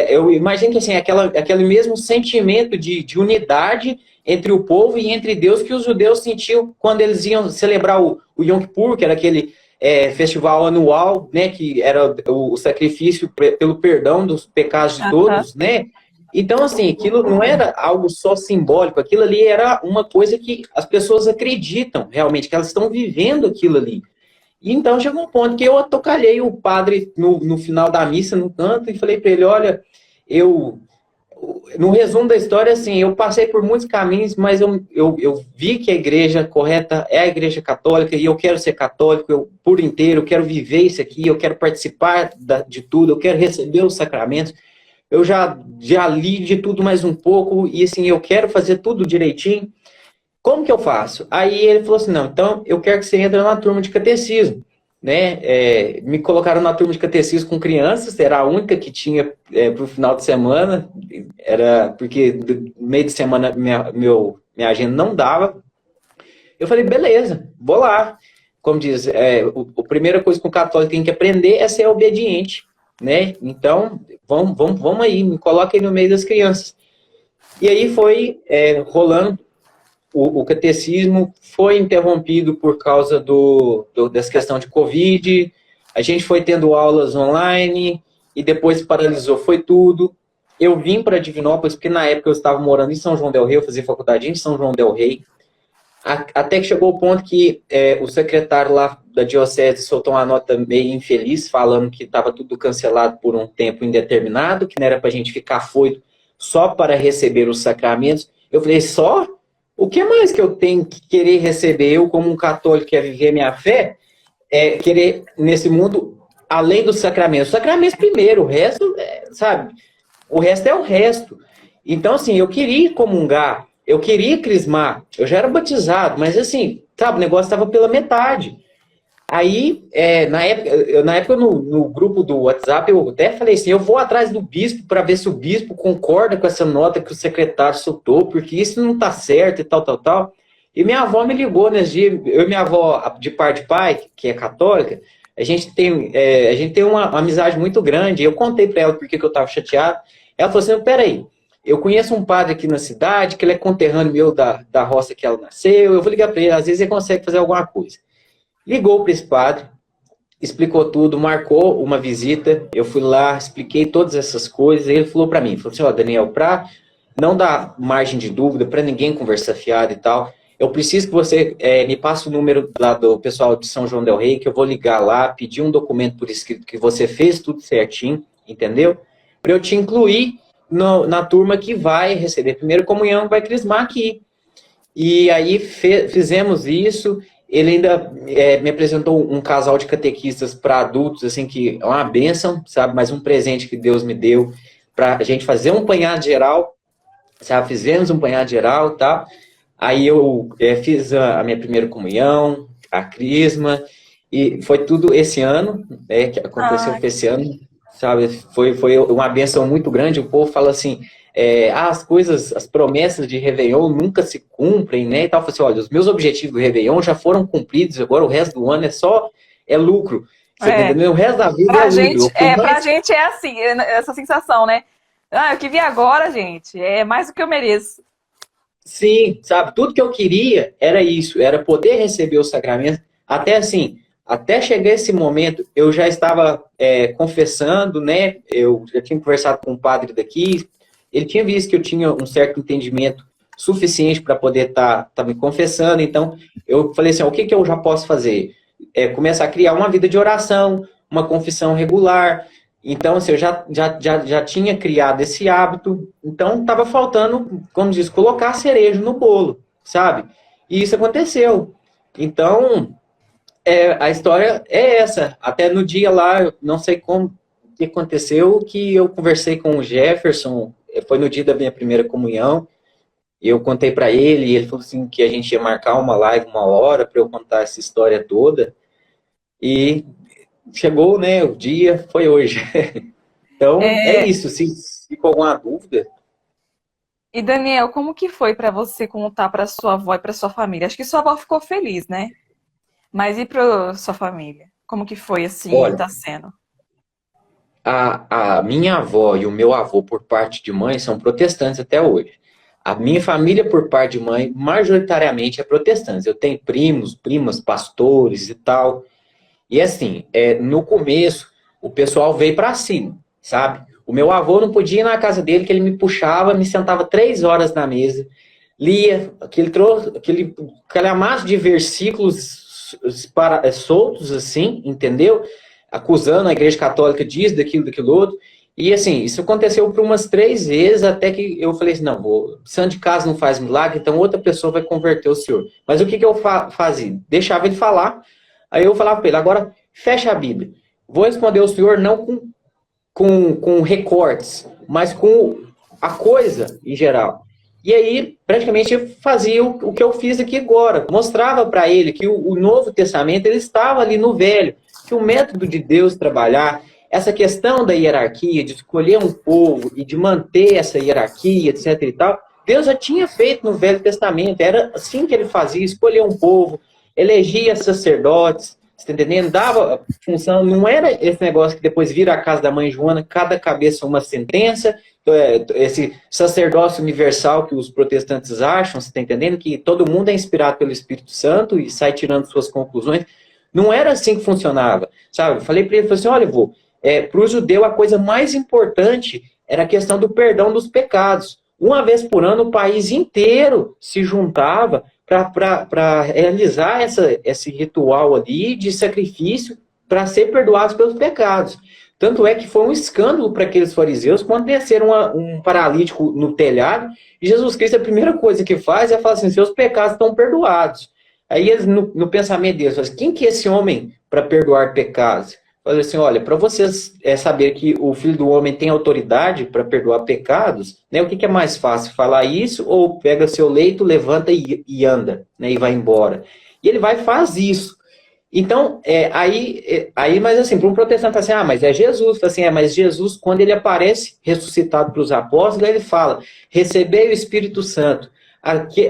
Eu imagino que assim, aquele mesmo sentimento de unidade entre o povo e entre Deus que os judeus sentiam quando eles iam celebrar o Yom Kippur, que era aquele festival anual, né, que era o sacrifício pelo perdão dos pecados de Aham. todos, né? Então, assim, aquilo não era algo só simbólico, aquilo ali era uma coisa que as pessoas acreditam realmente, que elas estão vivendo aquilo ali. E então chegou um ponto que eu atocalhei o padre no final da missa, no canto, e falei para ele: olha, eu. No resumo da história, assim, eu passei por muitos caminhos, mas eu vi que a igreja correta é a igreja católica e eu quero ser católico eu, por inteiro, eu quero viver isso aqui, eu quero participar de tudo, eu quero receber os sacramentos. Eu já li de tudo mais um pouco e, assim, eu quero fazer tudo direitinho. Como que eu faço? Aí ele falou assim, não, então eu quero que você entre na turma de catecismo, né? Me colocaram na turma de catecismo com crianças, era a única que tinha para o final de semana, era porque no meio de semana minha agenda não dava. Eu falei, beleza, vou lá. Como diz, a primeira coisa que o católico tem que aprender é ser obediente, né? Então, vamos aí, me coloca aí no meio das crianças. E aí foi rolando o catecismo foi interrompido por causa dessa questão de Covid. A gente foi tendo aulas online e depois paralisou, foi tudo. Eu vim para Divinópolis, porque na época eu estava morando em São João del Rei, eu fazia faculdade em São João del Rei. Até que chegou o ponto que o secretário lá da diocese soltou uma nota meio infeliz, falando que estava tudo cancelado por um tempo indeterminado, que não era para a gente ficar foito só para receber os sacramentos. Eu falei, só? O que mais que eu tenho que querer receber? Eu, como um católico que quer viver minha fé, querer nesse mundo, além dos sacramentos. Os sacramentos primeiro, o resto, sabe? O resto é o resto. Então, assim, eu queria comungar, eu queria crismar, eu já era batizado, mas assim, sabe, o negócio estava pela metade. Aí, na época no grupo do WhatsApp, eu até falei assim, eu vou atrás do bispo para ver se o bispo concorda com essa nota que o secretário soltou, porque isso não está certo e tal, tal, tal. E minha avó me ligou nesse dia, eu e minha avó, de parte de pai, que é católica, a gente tem uma amizade muito grande, eu contei para ela porque que eu estava chateado, ela falou assim, peraí, eu conheço um padre aqui na cidade, que ele é conterrâneo meu da roça que ela nasceu, eu vou ligar para ele, às vezes ele consegue fazer alguma coisa. Ligou para esse padre, explicou tudo, marcou uma visita. Eu fui lá, expliquei todas essas coisas. E ele falou para mim, falou assim, ó, Daniel, para não dar margem de dúvida, para ninguém conversar fiado e tal, eu preciso que você me passe o número lá do pessoal de São João del Rei, que eu vou ligar lá, pedir um documento por escrito que você fez tudo certinho, entendeu? Para eu te incluir na turma que vai receber primeira comunhão, vai crismar aqui. E aí fizemos isso. Ele ainda me apresentou um casal de catequistas para adultos, assim, que é uma bênção, sabe? Mais um presente que Deus me deu para a gente fazer um panhado geral, sabe? Fizemos um panhado geral, tá? Aí eu fiz a minha primeira comunhão, a crisma, e foi tudo esse ano, que aconteceu Ah, esse ano, sabe? Foi uma benção muito grande. O povo fala assim, as coisas, as promessas de Réveillon nunca se cumprem, né? E tal, fala assim, olha, os meus objetivos do Réveillon já foram cumpridos, agora o resto do ano é lucro. Você tá é. entendendo? O resto da vida é lucro. O que Pra mais. gente é assim, essa sensação, né? Ah, eu que vi agora, gente, é mais do que eu mereço. Sim, sabe? Tudo que eu queria era isso, era poder receber o sacramento. Até assim, até chegar esse momento, eu já estava confessando, né? Eu já tinha conversado com um padre daqui, ele tinha visto que eu tinha um certo entendimento suficiente para poder tá me confessando. Então, eu falei assim: ó, o que eu já posso fazer? Começar a criar uma vida de oração, uma confissão regular. Então, assim, eu já tinha criado esse hábito, então estava faltando, como diz, colocar a cereja no bolo, sabe? E isso aconteceu. Então, a história é essa. Até no dia lá, eu não sei como que aconteceu, que eu conversei com o Jefferson, foi no dia da minha primeira comunhão, Eu contei para ele, e ele falou assim que a gente ia marcar uma live 1 hora para eu contar essa história toda. E chegou, né, o dia, foi hoje. Então, é É, isso. Se ficou alguma dúvida, e Daniel, como que foi para você contar para sua avó e para sua família? Acho que sua avó ficou feliz, né? Mas e para sua família? Como que foi assim e olha, tá sendo? a minha avó e o meu avô, por parte de mãe, são protestantes até hoje. A minha família, por parte de mãe, majoritariamente é protestante. Eu tenho primos, primas, pastores e tal. E assim, no começo, o pessoal veio para cima, sabe? O meu avô não podia ir na casa dele, que ele me puxava, me sentava 3 horas na mesa, lia aquele calhamaço de versículos soltos, assim, entendeu? Acusando a Igreja Católica disso, daquilo, daquilo outro. E assim, isso aconteceu por umas 3 vezes, até que eu falei assim, não, santo de casa não faz milagre, então outra pessoa vai converter o senhor. Mas o que eu fazia? Deixava ele falar, aí eu falava para ele, agora fecha a Bíblia. Vou responder o senhor não com recortes, mas com a coisa em geral. E aí, praticamente, eu fazia o que eu fiz aqui agora. Mostrava para ele que o Novo Testamento ele estava ali no Velho, que o método de Deus trabalhar, essa questão da hierarquia, de escolher um povo e de manter essa hierarquia, etc. e tal, Deus já tinha feito no Velho Testamento. Era assim que ele fazia, escolher um povo, elegia sacerdotes, você tá entendendo? Dava função, não era esse negócio que depois vira a casa da mãe Joana, cada cabeça uma sentença, esse sacerdócio universal que os protestantes acham, você está entendendo? Que todo mundo é inspirado pelo Espírito Santo e sai tirando suas conclusões. Não era assim que funcionava, sabe? Eu falei para ele, falei assim, olha, vô, para o judeu a coisa mais importante era a questão do perdão dos pecados. Uma vez por ano o país inteiro se juntava para realizar esse ritual ali de sacrifício para ser perdoados pelos pecados. Tanto é que foi um escândalo para aqueles fariseus quando desceram um paralítico no telhado, e Jesus Cristo, a primeira coisa que faz é falar assim, seus pecados estão perdoados. Aí eles, no pensamento deles, falam assim, quem que é esse homem para perdoar pecados? Falei assim, olha, para vocês saber que o Filho do Homem tem autoridade para perdoar pecados, né, o que é mais fácil, falar isso ou pega seu leito, levanta e anda, né, e vai embora? E ele vai e faz isso. Então, mas assim, para um protestante, fala assim, mas é Jesus. Fala assim, mas Jesus, quando ele aparece ressuscitado para os apóstolos, ele fala, recebei o Espírito Santo.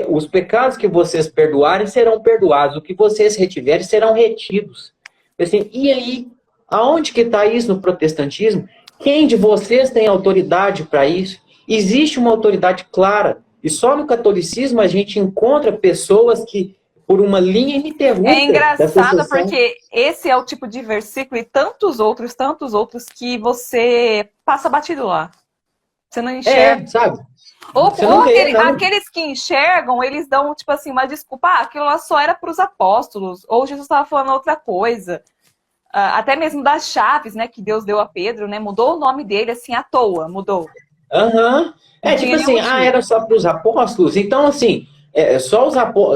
Os pecados que vocês perdoarem serão perdoados, o que vocês retiverem serão retidos. Assim, e aí, aonde que está isso no protestantismo? Quem de vocês tem autoridade para isso? Existe uma autoridade clara. E só no catolicismo a gente encontra pessoas que, por uma linha É ininterrupta da engraçado sucessão... porque esse é o tipo de versículo e tantos outros que você passa batido lá. Você não enxerga. sabe? Ou, Você não vê, não. aqueles que enxergam, eles dão, tipo assim, uma desculpa. Aquilo lá só era para os apóstolos. Ou Jesus estava falando outra coisa. Até mesmo das chaves, né, que Deus deu a Pedro, né? Mudou o nome dele, assim, à toa. Mudou. Aham. Não Tipo tinha nenhum assim, motivo. era só para os apóstolos. Então, assim,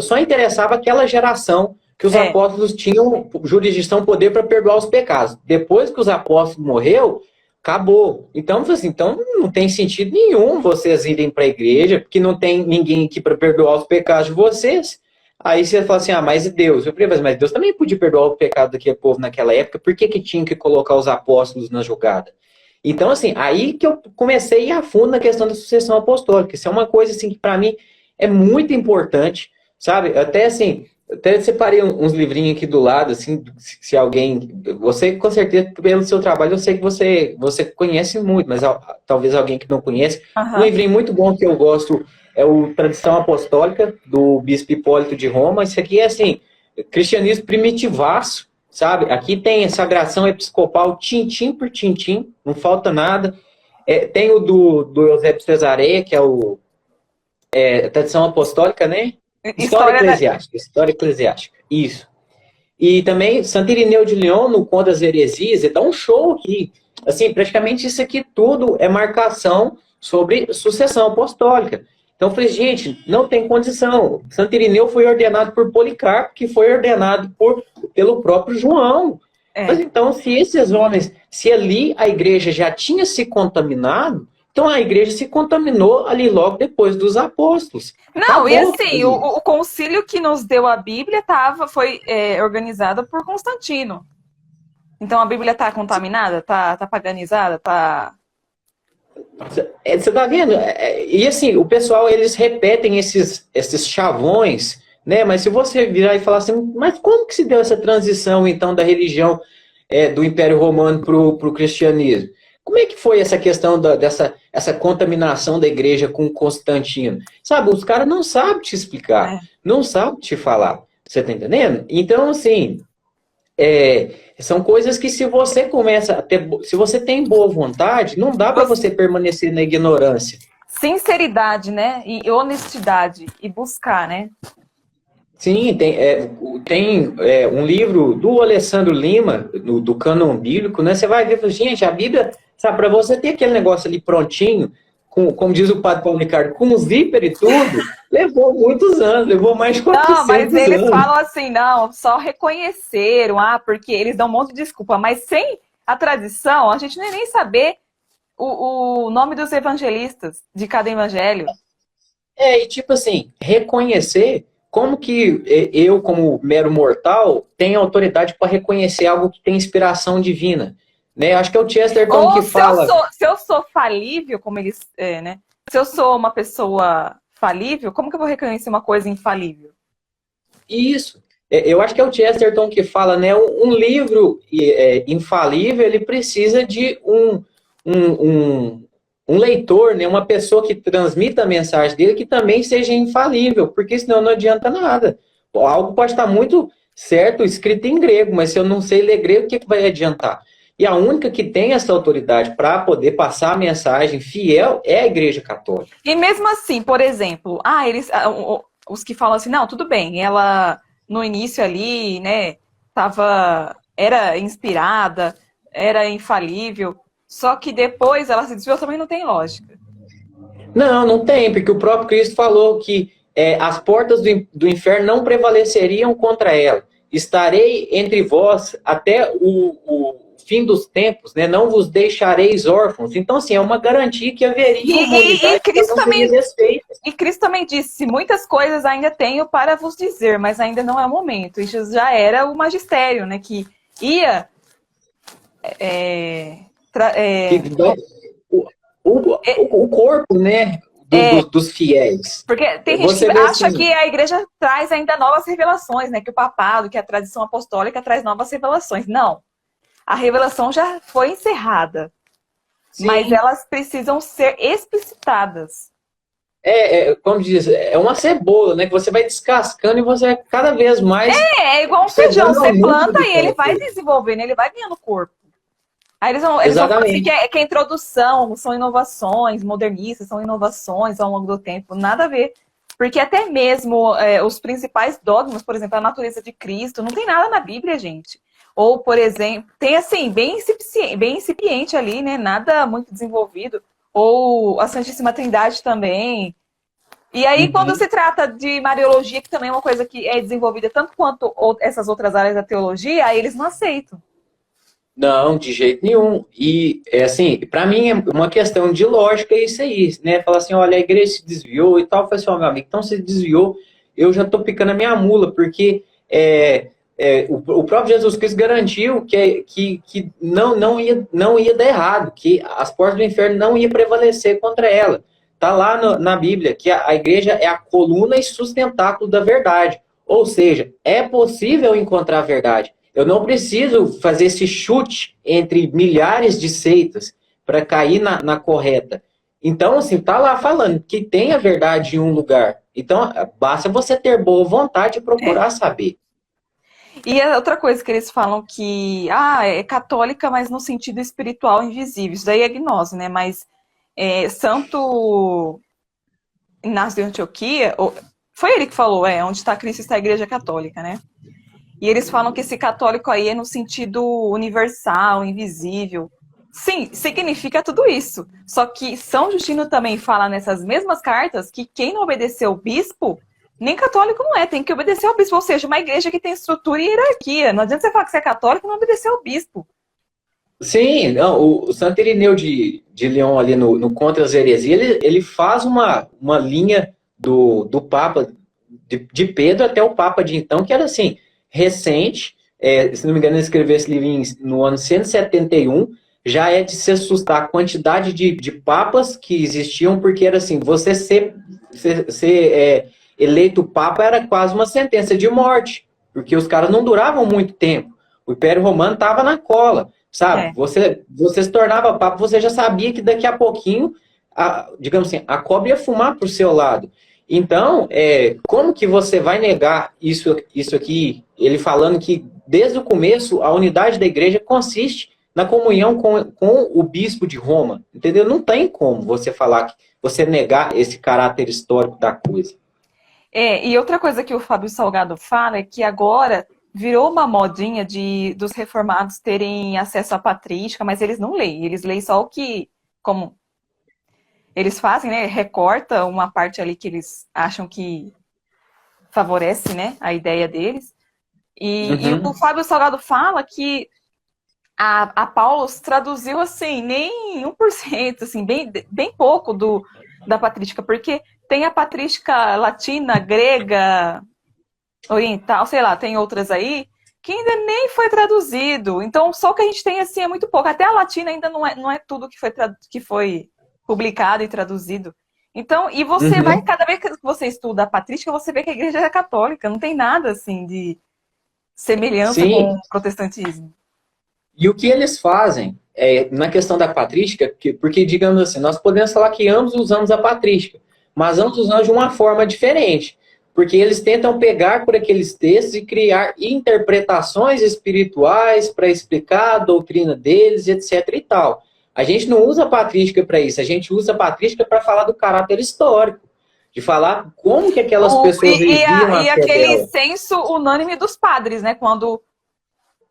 só interessava aquela geração que os É. apóstolos tinham jurisdição, poder para perdoar os pecados. Depois que os apóstolos morreu, acabou. Então, assim, então não tem sentido nenhum vocês irem para a igreja, porque não tem ninguém aqui para perdoar os pecados de vocês. Aí você fala assim, mas e Deus? Eu falei, mas Deus também podia perdoar o pecado daquele povo naquela época, por que tinha que colocar os apóstolos na jogada? Então, assim, aí que eu comecei a ir a fundo na questão da sucessão apostólica. Isso é uma coisa, assim, que para mim é muito importante, sabe? Até, assim, até separei uns livrinhos aqui do lado, assim, se alguém... Você, com certeza, pelo seu trabalho, eu sei que você conhece muito, mas talvez alguém que não conhece. Um Aham. livrinho muito bom que eu gosto é o Tradição Apostólica, do Bispo Hipólito de Roma. Isso aqui é, assim, cristianismo primitivaço, sabe? Aqui tem a sagração episcopal tintim por tintim, não falta nada. Tem o do Eusébio Cesareia, que é a tradição apostólica, né? História História da. eclesiástica, história eclesiástica, isso. E também Santo Irineu de Lyon, no Conto das Heresias, ele dá um show aqui. Assim, praticamente isso aqui tudo é marcação sobre sucessão apostólica. Então eu falei, gente, não tem condição. Santo Irineu foi ordenado por Policarpo, que foi ordenado pelo próprio João. Mas É. então, se esses homens, se ali a igreja já tinha se contaminado, Então a igreja se contaminou ali logo depois dos apóstolos. Não, e Acabou assim, ali. o concílio que nos deu a Bíblia foi organizado por Constantino. Então a Bíblia está contaminada, tá paganizada, tá. Você tá vendo? E assim, o pessoal, eles repetem esses chavões, né? Mas se você virar e falar assim, mas como que se deu essa transição, então, da religião do Império Romano para o cristianismo? Como é que foi essa questão essa contaminação da igreja com Constantino? Sabe, os caras não sabem te explicar, É. não sabem te falar. Você tá entendendo? Então, assim, são coisas que se você começa a ter, se você tem boa vontade, não dá para você permanecer na ignorância. Sinceridade, né? E honestidade. E buscar, né? Sim, tem um livro do Alessandro Lima, do Cânon Bíblico, né? Você vai ver, gente, a Bíblia, sabe, para você ter aquele negócio ali prontinho, como diz o padre Paulo Ricardo, com zíper e tudo, levou muitos anos, levou mais de Não, 400 mas eles anos. falam assim, não, só reconheceram, porque eles dão um monte de desculpa, mas sem a tradição, a gente não ia nem saber o nome dos evangelistas de cada evangelho. E tipo assim, reconhecer, como que eu, como mero mortal, tenho autoridade para reconhecer algo que tem inspiração divina? Né? Acho que é o Chesterton Ou que fala. se eu sou falível, como eles, né? Se eu sou uma pessoa falível, como que eu vou reconhecer uma coisa infalível? Isso. Eu acho que é o Chesterton que fala, né? Um livro infalível, ele precisa de um leitor, né? Uma pessoa que transmita a mensagem dele que também seja infalível, porque senão não adianta nada. Algo pode estar muito certo, escrito em grego, mas se eu não sei ler grego, o que vai adiantar? E a única que tem essa autoridade para poder passar a mensagem fiel é a Igreja Católica. E mesmo assim, por exemplo, os que falam assim, não, tudo bem, ela no início ali, né, era inspirada, era infalível, só que depois ela se desviou, também não tem lógica. Não tem, porque o próprio Cristo falou que as portas do inferno não prevaleceriam contra ela. Estarei entre vós até o fim dos tempos, né? Não vos deixareis órfãos. Então, assim, é uma garantia que haveria uma unidade que não seria desfeita. E Cristo também disse, muitas coisas ainda tenho para vos dizer, mas ainda não é o momento. Isso já era o magistério, né? Que ia... O corpo, né? Dos fiéis. Porque tem gente que acha que a igreja traz ainda novas revelações, né? Que o papado, que a tradição apostólica traz novas revelações. Não. A revelação já foi encerrada. Sim. Mas elas precisam ser explicitadas. Como diz, é uma cebola, né? Que você vai descascando e você vai cada vez mais... É igual um feijão. Você planta e ele vai desenvolvendo, ele vai ganhando corpo. Aí eles vão falar assim que é introdução, são inovações modernistas, são inovações ao longo do tempo. Nada a ver. Porque até mesmo os principais dogmas, por exemplo, a natureza de Cristo, não tem nada na Bíblia, gente. Ou, por exemplo, tem assim, bem incipiente ali, né? Nada muito desenvolvido. Ou a Santíssima Trindade também. E aí, quando se trata de Mariologia, que também é uma coisa que é desenvolvida tanto quanto essas outras áreas da teologia, aí eles não aceitam. Não, de jeito nenhum. E, assim, para mim é uma questão de lógica isso aí, né? Falar assim, olha, a igreja se desviou e tal. Eu falei assim, ó, meu amigo, então se desviou, eu já tô picando a minha mula, porque o próprio Jesus Cristo garantiu que não ia dar errado, que as portas do inferno não iam prevalecer contra ela. Tá lá na Bíblia que a igreja é a coluna e sustentáculo da verdade. Ou seja, é possível encontrar a verdade. Eu não preciso fazer esse chute entre milhares de seitas para cair na correta. Então, assim, tá lá falando que tem a verdade em um lugar. Então, basta você ter boa vontade de procurar saber. E a outra coisa que eles falam que é católica, mas no sentido espiritual invisível. Isso daí é gnose, né? Mas Santo Inácio de Antioquia, foi ele que falou, onde está Cristo está a Igreja Católica, né? E eles falam que esse católico aí é no sentido universal, invisível. Sim, significa tudo isso. Só que São Justino também fala nessas mesmas cartas que quem não obedeceu o bispo, nem católico não é, tem que obedecer ao bispo. Ou seja, uma igreja que tem estrutura e hierarquia. Não adianta você falar que você é católico e não obedecer ao bispo. Sim, não, o Santo Irineu de Lyon ali no Contra as Heresias, ele faz uma linha do Papa de Pedro até o Papa de então, que era assim, recente, se não me engano, ele escreveu esse livro no ano 171, já é de se assustar a quantidade de papas que existiam, porque era assim, você ser eleito Papa era quase uma sentença de morte, porque os caras não duravam muito tempo. O Império Romano estava na cola. Sabe? É. Você se tornava papo, você já sabia que daqui a pouquinho, digamos assim, a cobra ia fumar para o seu lado. Então, como que você vai negar isso aqui? Ele falando que desde o começo a unidade da igreja consiste na comunhão com o bispo de Roma. Entendeu? Não tem como você falar, você negar esse caráter histórico da coisa. E outra coisa que o Fábio Salgado fala é que agora virou uma modinha dos reformados terem acesso à patrística, mas eles não leem, eles leem só o que, como eles fazem, né? Recorta uma parte ali que eles acham que favorece, né, a ideia deles. E o Uhum. Fábio Salgado fala que a Paulus traduziu assim, nem 1%, assim, bem pouco da patrística, porque tem a patrística latina, grega, oriental, sei lá, tem outras aí, que ainda nem foi traduzido. Então, só o que a gente tem assim é muito pouco. Até a latina ainda não é tudo que foi publicado e traduzido. Então, e você vai, Uhum. cada vez que você estuda a patrística, você vê que a igreja é católica, não tem nada assim de semelhança com Sim, o protestantismo. e o que eles fazem na questão da patrística, porque, digamos assim, nós podemos falar que ambos usamos a patrística, mas ambos usamos de uma forma diferente, porque eles tentam pegar por aqueles textos e criar interpretações espirituais para explicar a doutrina deles, etc. e tal. A gente não usa a patrística para isso, a gente usa a patrística para falar do caráter histórico, de falar como que aquelas O, pessoas e, e, viviam a- a e fé aquele dela. senso unânime dos padres, né?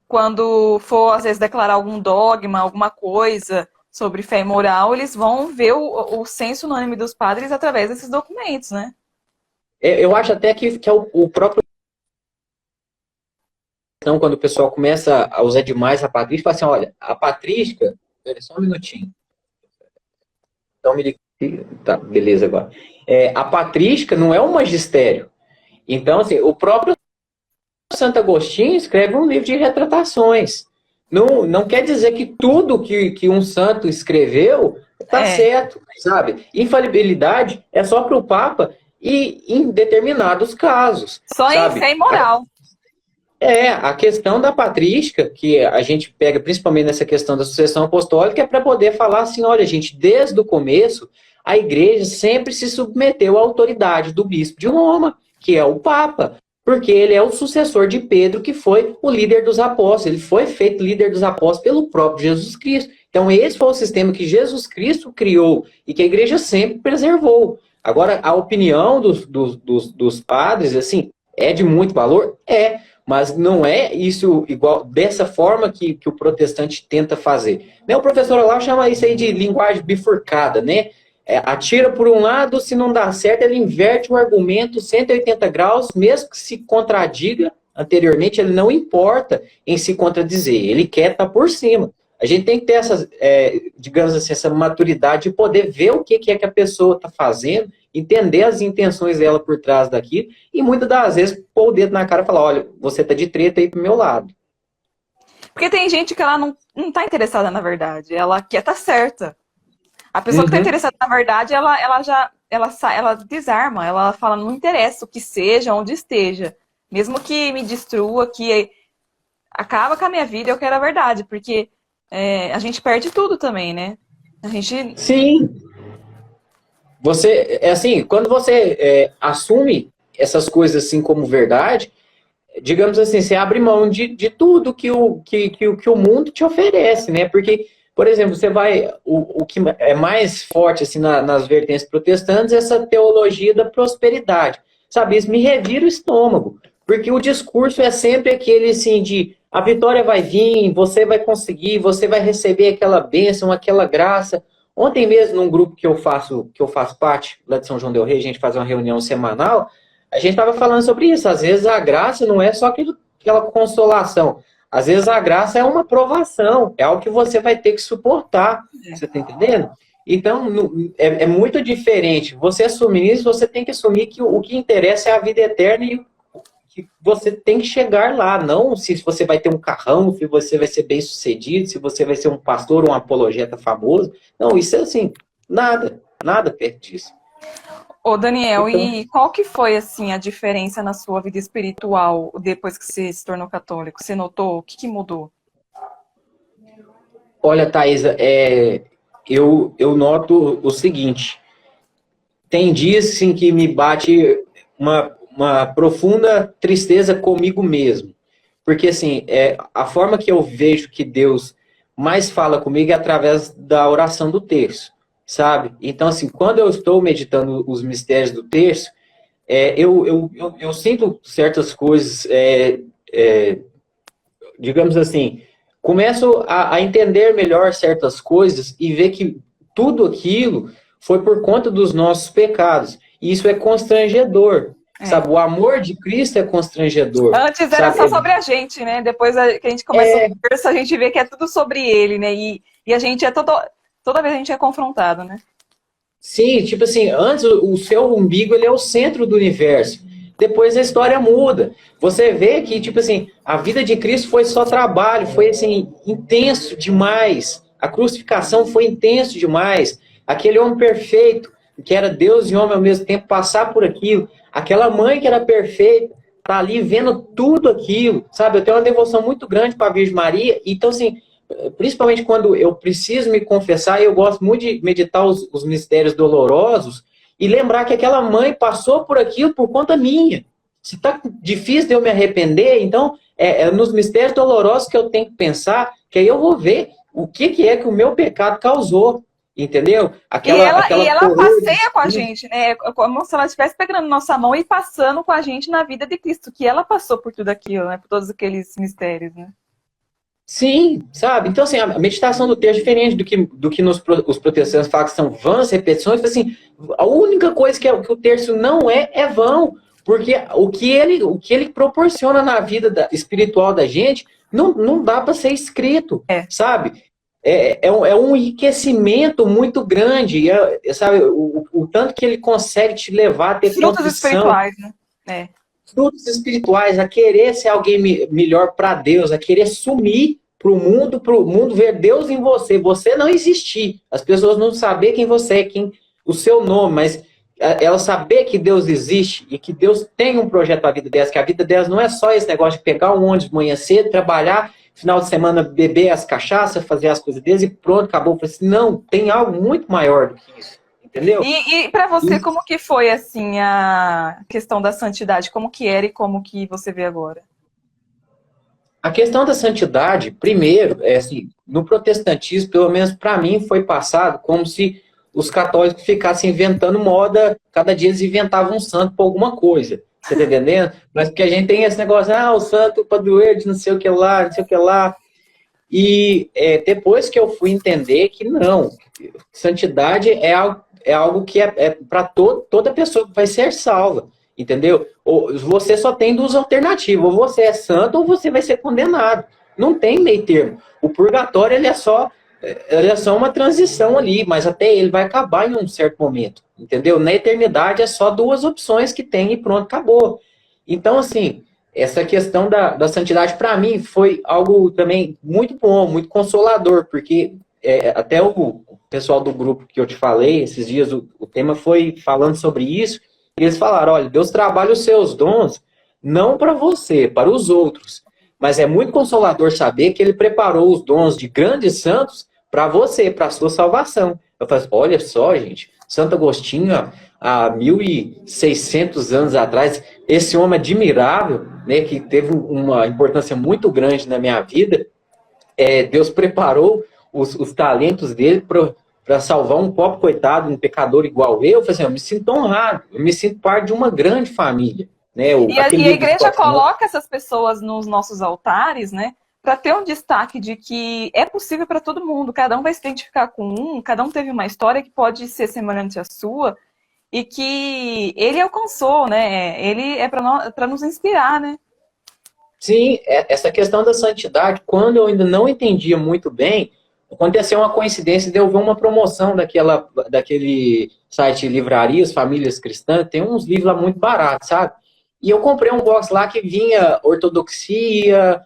Quando for, às vezes, declarar algum dogma, alguma coisa sobre fé e moral, eles vão ver o senso unânime dos padres através desses documentos, né? Eu acho até que é o próprio. Então, quando o pessoal começa a usar demais a patrística, fala assim, olha, a patrística, pera só um minutinho. Então, tá, beleza agora. A patrística não é um magistério. Então, assim, o próprio Santo Agostinho escreve um livro de retratações. Não quer dizer que tudo que um santo escreveu está É. certo, sabe? Infalibilidade é só para o Papa e em determinados casos, Só em sabe? fé e moral. A questão da patrística, que a gente pega principalmente nessa questão da sucessão apostólica, é para poder falar assim: olha, gente, desde o começo, a igreja sempre se submeteu à autoridade do bispo de Roma, que é o Papa, porque ele é o sucessor de Pedro, que foi o líder dos apóstolos, ele foi feito líder dos apóstolos pelo próprio Jesus Cristo. Então, esse foi o sistema que Jesus Cristo criou e que a igreja sempre preservou. Agora, a opinião dos padres, assim, é de muito valor? É, mas não é isso igual dessa forma que o protestante tenta fazer. Né? O professor lá chama isso aí de linguagem bifurcada, né? Atira por um lado, se não dá certo, ele inverte o argumento 180 graus, mesmo que se contradiga anteriormente, ele não importa em se contradizer, ele quer estar por cima. A gente tem que ter essa, digamos assim, essa maturidade de poder ver o que é que a pessoa está fazendo, entender as intenções dela por trás daquilo, e muitas das vezes pôr o dedo na cara e falar, olha, você tá de treta aí pro meu lado. Porque tem gente que ela não tá interessada na verdade, ela quer estar certa. A pessoa que tá Uhum. interessada na verdade, ela desarma, ela fala, não interessa o que seja, onde esteja. Mesmo que me destrua, que acaba com a minha vida, eu quero a verdade, porque a gente perde tudo também, né? A gente. Sim, você, assim, quando você assume essas coisas assim como verdade, digamos assim, você abre mão de tudo que o mundo te oferece, né? Porque, por exemplo, você vai. O que é mais forte assim, nas vertentes protestantes é essa teologia da prosperidade. Sabe, isso me revira o estômago. Porque o discurso é sempre aquele assim de a vitória vai vir, você vai conseguir, você vai receber aquela bênção, aquela graça. Ontem mesmo, num grupo que eu faço parte, lá de São João del Rei, a gente faz uma reunião semanal. A gente estava falando sobre isso. Às vezes a graça não é só aquela consolação. Às vezes a graça é uma provação, é algo que você vai ter que suportar. Você está entendendo? Então, é muito diferente. Você assumir isso, você tem que assumir que o que interessa é a vida eterna e que você tem que chegar lá. Não se você vai ter um carrão, se você vai ser bem sucedido, se você vai ser um pastor ou um apologeta famoso. Não, isso é assim, nada perto disso. Ô, Daniel, Então, e qual que foi, assim, a diferença na sua vida espiritual depois que você se tornou católico? Você notou? O que que mudou? olha, Thaisa, eu noto o seguinte. Tem dias assim, que me bate uma profunda tristeza comigo mesmo. Porque assim, a forma que eu vejo que Deus mais fala comigo é através da oração do terço, sabe? Então, assim, quando eu estou meditando os mistérios do terço, eu sinto certas coisas, digamos assim, começo a entender melhor certas coisas e ver que tudo aquilo foi por conta dos nossos pecados. E isso é constrangedor, É. sabe? O amor de Cristo é constrangedor, Antes era sabe? só sobre a gente, né? Depois que a gente começa a conversar, a gente vê que é tudo sobre ele, né? E a gente toda vez a gente é confrontado, né? Sim, tipo assim, antes o seu umbigo ele é o centro do universo. Depois a história muda. Você vê que, tipo assim, a vida de Cristo foi só trabalho, foi assim, intenso demais. A crucificação foi intenso demais. Aquele homem perfeito, que era Deus e homem ao mesmo tempo, passar por aquilo. Aquela mãe que era perfeita, tá ali vendo tudo aquilo, sabe? Eu tenho uma devoção muito grande para a Virgem Maria. Então, assim, principalmente quando eu preciso me confessar, eu gosto muito de meditar os mistérios dolorosos e lembrar que aquela mãe passou por aquilo por conta minha. Se está difícil de eu me arrepender, então é nos mistérios dolorosos que eu tenho que pensar, que aí eu vou ver o que é que o meu pecado causou, entendeu? E ela passeia com a gente, né? É como se ela estivesse pegando nossa mão e passando com a gente na vida de Cristo, que ela passou por tudo aquilo, né? Por todos aqueles mistérios, né? Sim, sabe? Então, assim, a meditação do texto é diferente do que os protestantes falam que são vãs repetições. Assim, a única coisa que o terço não é vão. Porque o que ele proporciona na vida espiritual da gente não dá para ser escrito, É. sabe? É um enriquecimento muito grande, sabe? O tanto que ele consegue te levar a ter Frutos contrição, espirituais, né? É. frutos espirituais, a querer ser alguém melhor para Deus, a querer sumir para o mundo ver Deus em você, você não existir, as pessoas não saber quem você é, o seu nome, mas ela saber que Deus existe e que Deus tem um projeto para a vida delas, que a vida delas não é só esse negócio de pegar um ônibus de manhã cedo, trabalhar, final de semana beber as cachaças, fazer as coisas deles e pronto, acabou. Assim, não, tem algo muito maior do que isso, entendeu? E para você, como que foi, assim, a questão da santidade? Como que era e como que você vê agora? A questão da santidade, primeiro, assim, no protestantismo, pelo menos para mim, foi passado como se os católicos ficassem inventando moda, cada dia eles inventavam um santo para alguma coisa. Você tá entendendo? Mas porque a gente tem esse negócio, o santo padroeiro de não sei o que lá, não sei o que lá. E depois que eu fui entender que não, santidade é algo que é para toda pessoa que vai ser salva. Entendeu? Ou você só tem duas alternativas, ou você é santo ou você vai ser condenado. Não tem meio termo. O purgatório ele é só uma transição ali, mas até ele vai acabar em um certo momento. Entendeu? Na eternidade é só duas opções que tem e pronto, acabou. Então, assim, essa questão da santidade, para mim, foi algo também muito bom, muito consolador, porque até o pessoal do grupo que eu te falei, esses dias o tema foi falando sobre isso. Eles falaram, olha, Deus trabalha os seus dons não para você, para os outros. Mas é muito consolador saber que ele preparou os dons de grandes santos para você, para a sua salvação. Eu falei, olha só, gente, Santo Agostinho, há 1.600 anos atrás, esse homem admirável, né, que teve uma importância muito grande na minha vida, Deus preparou os talentos dele para salvar um pobre coitado, um pecador igual eu. Falei assim, eu me sinto honrado, eu me sinto parte de uma grande família. Né? E a igreja coloca essas pessoas nos nossos altares, né, para ter um destaque de que é possível para todo mundo, cada um vai se identificar com cada um teve uma história que pode ser semelhante à sua, e que ele alcançou, né, ele é para nos inspirar, né? Sim, essa questão da santidade, quando eu ainda não entendia muito bem, aconteceu uma coincidência de eu ver uma promoção daquele site Livrarias, Famílias Cristãs, tem uns livros lá muito baratos, sabe? E eu comprei um box lá que vinha ortodoxia,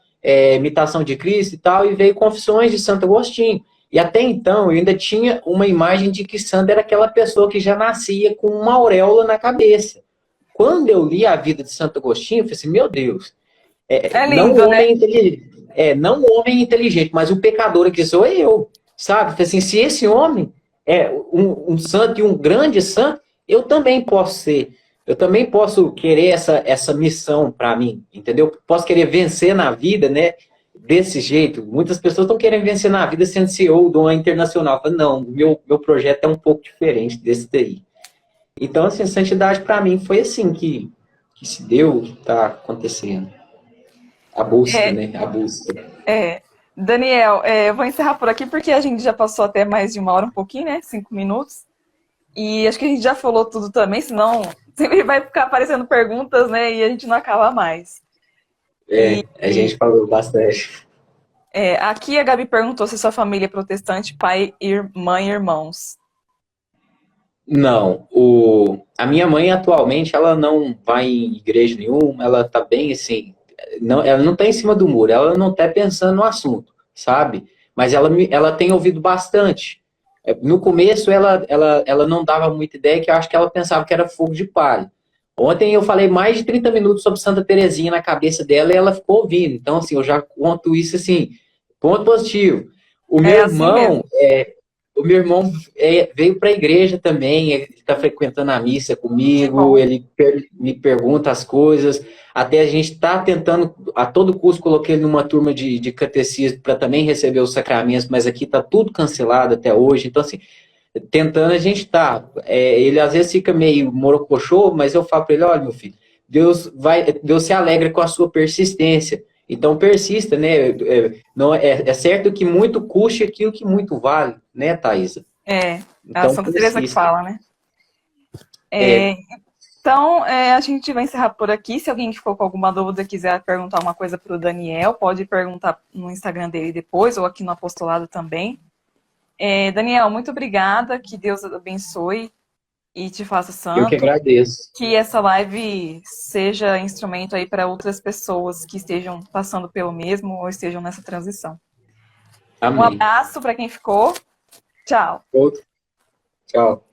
imitação de Cristo e tal, e veio Confissões de Santo Agostinho. E até então eu ainda tinha uma imagem de que santo era aquela pessoa que já nascia com uma auréola na cabeça. Quando eu li a vida de Santo Agostinho, eu falei assim, meu Deus, É não lindo, o né? homem inteligente, não o homem inteligente, mas o pecador que sou eu, sabe? Falei assim, se esse homem é um santo e um grande santo, eu também posso ser. Eu também posso querer essa missão para mim, entendeu? Posso querer vencer na vida, né? Desse jeito. Muitas pessoas estão querendo vencer na vida sendo CEO de uma internacional. Eu falo, não, meu projeto é um pouco diferente desse daí. Então, assim, a santidade para mim foi assim que se deu, que está acontecendo. A busca, É, né? A busca. Daniel, eu vou encerrar por aqui porque a gente já passou até mais de uma hora, um pouquinho, né? 5 minutos. E acho que a gente já falou tudo também, senão sempre vai ficar aparecendo perguntas, né? E a gente não acaba mais. E A gente falou bastante. aqui a Gabi perguntou se sua família é protestante, pai, mãe e irmãos. Não, a minha mãe atualmente ela não vai em igreja nenhuma, ela tá bem assim, não, ela não tá em cima do muro, ela não tá pensando no assunto, sabe? Mas ela tem ouvido bastante. No começo ela não dava muita ideia, que eu acho que ela pensava que era fogo de palha. Ontem eu falei mais de 30 minutos sobre Santa Terezinha na cabeça dela e ela ficou ouvindo. Então, assim, eu já conto isso assim, ponto positivo. O meu É assim irmão, mesmo. veio para a igreja também, ele está frequentando a missa Que comigo, bom. ele me pergunta as coisas, até a gente está tentando, a todo custo, coloquei ele numa turma de catecismo para também receber os sacramentos, mas aqui está tudo cancelado até hoje, então assim, tentando a gente está. Ele às vezes fica meio morocochô, mas eu falo para ele, olha meu filho, Deus se alegra com a sua persistência. Então persista, né? Não, é certo que muito custe aquilo que muito vale, né, Thaisa? É a Então Santa Teresa que persista. fala, né? É, Então, a gente vai encerrar por aqui. Se alguém que ficou com alguma dúvida quiser perguntar uma coisa para o Daniel, pode perguntar no Instagram dele depois ou aqui no apostolado também. Daniel, muito obrigada. Que Deus abençoe e te faça eu que santo. agradeço. Que essa live seja instrumento aí para outras pessoas que estejam passando pelo mesmo ou estejam nessa transição. Um Amém. abraço para quem ficou. Tchau. Outro. Tchau.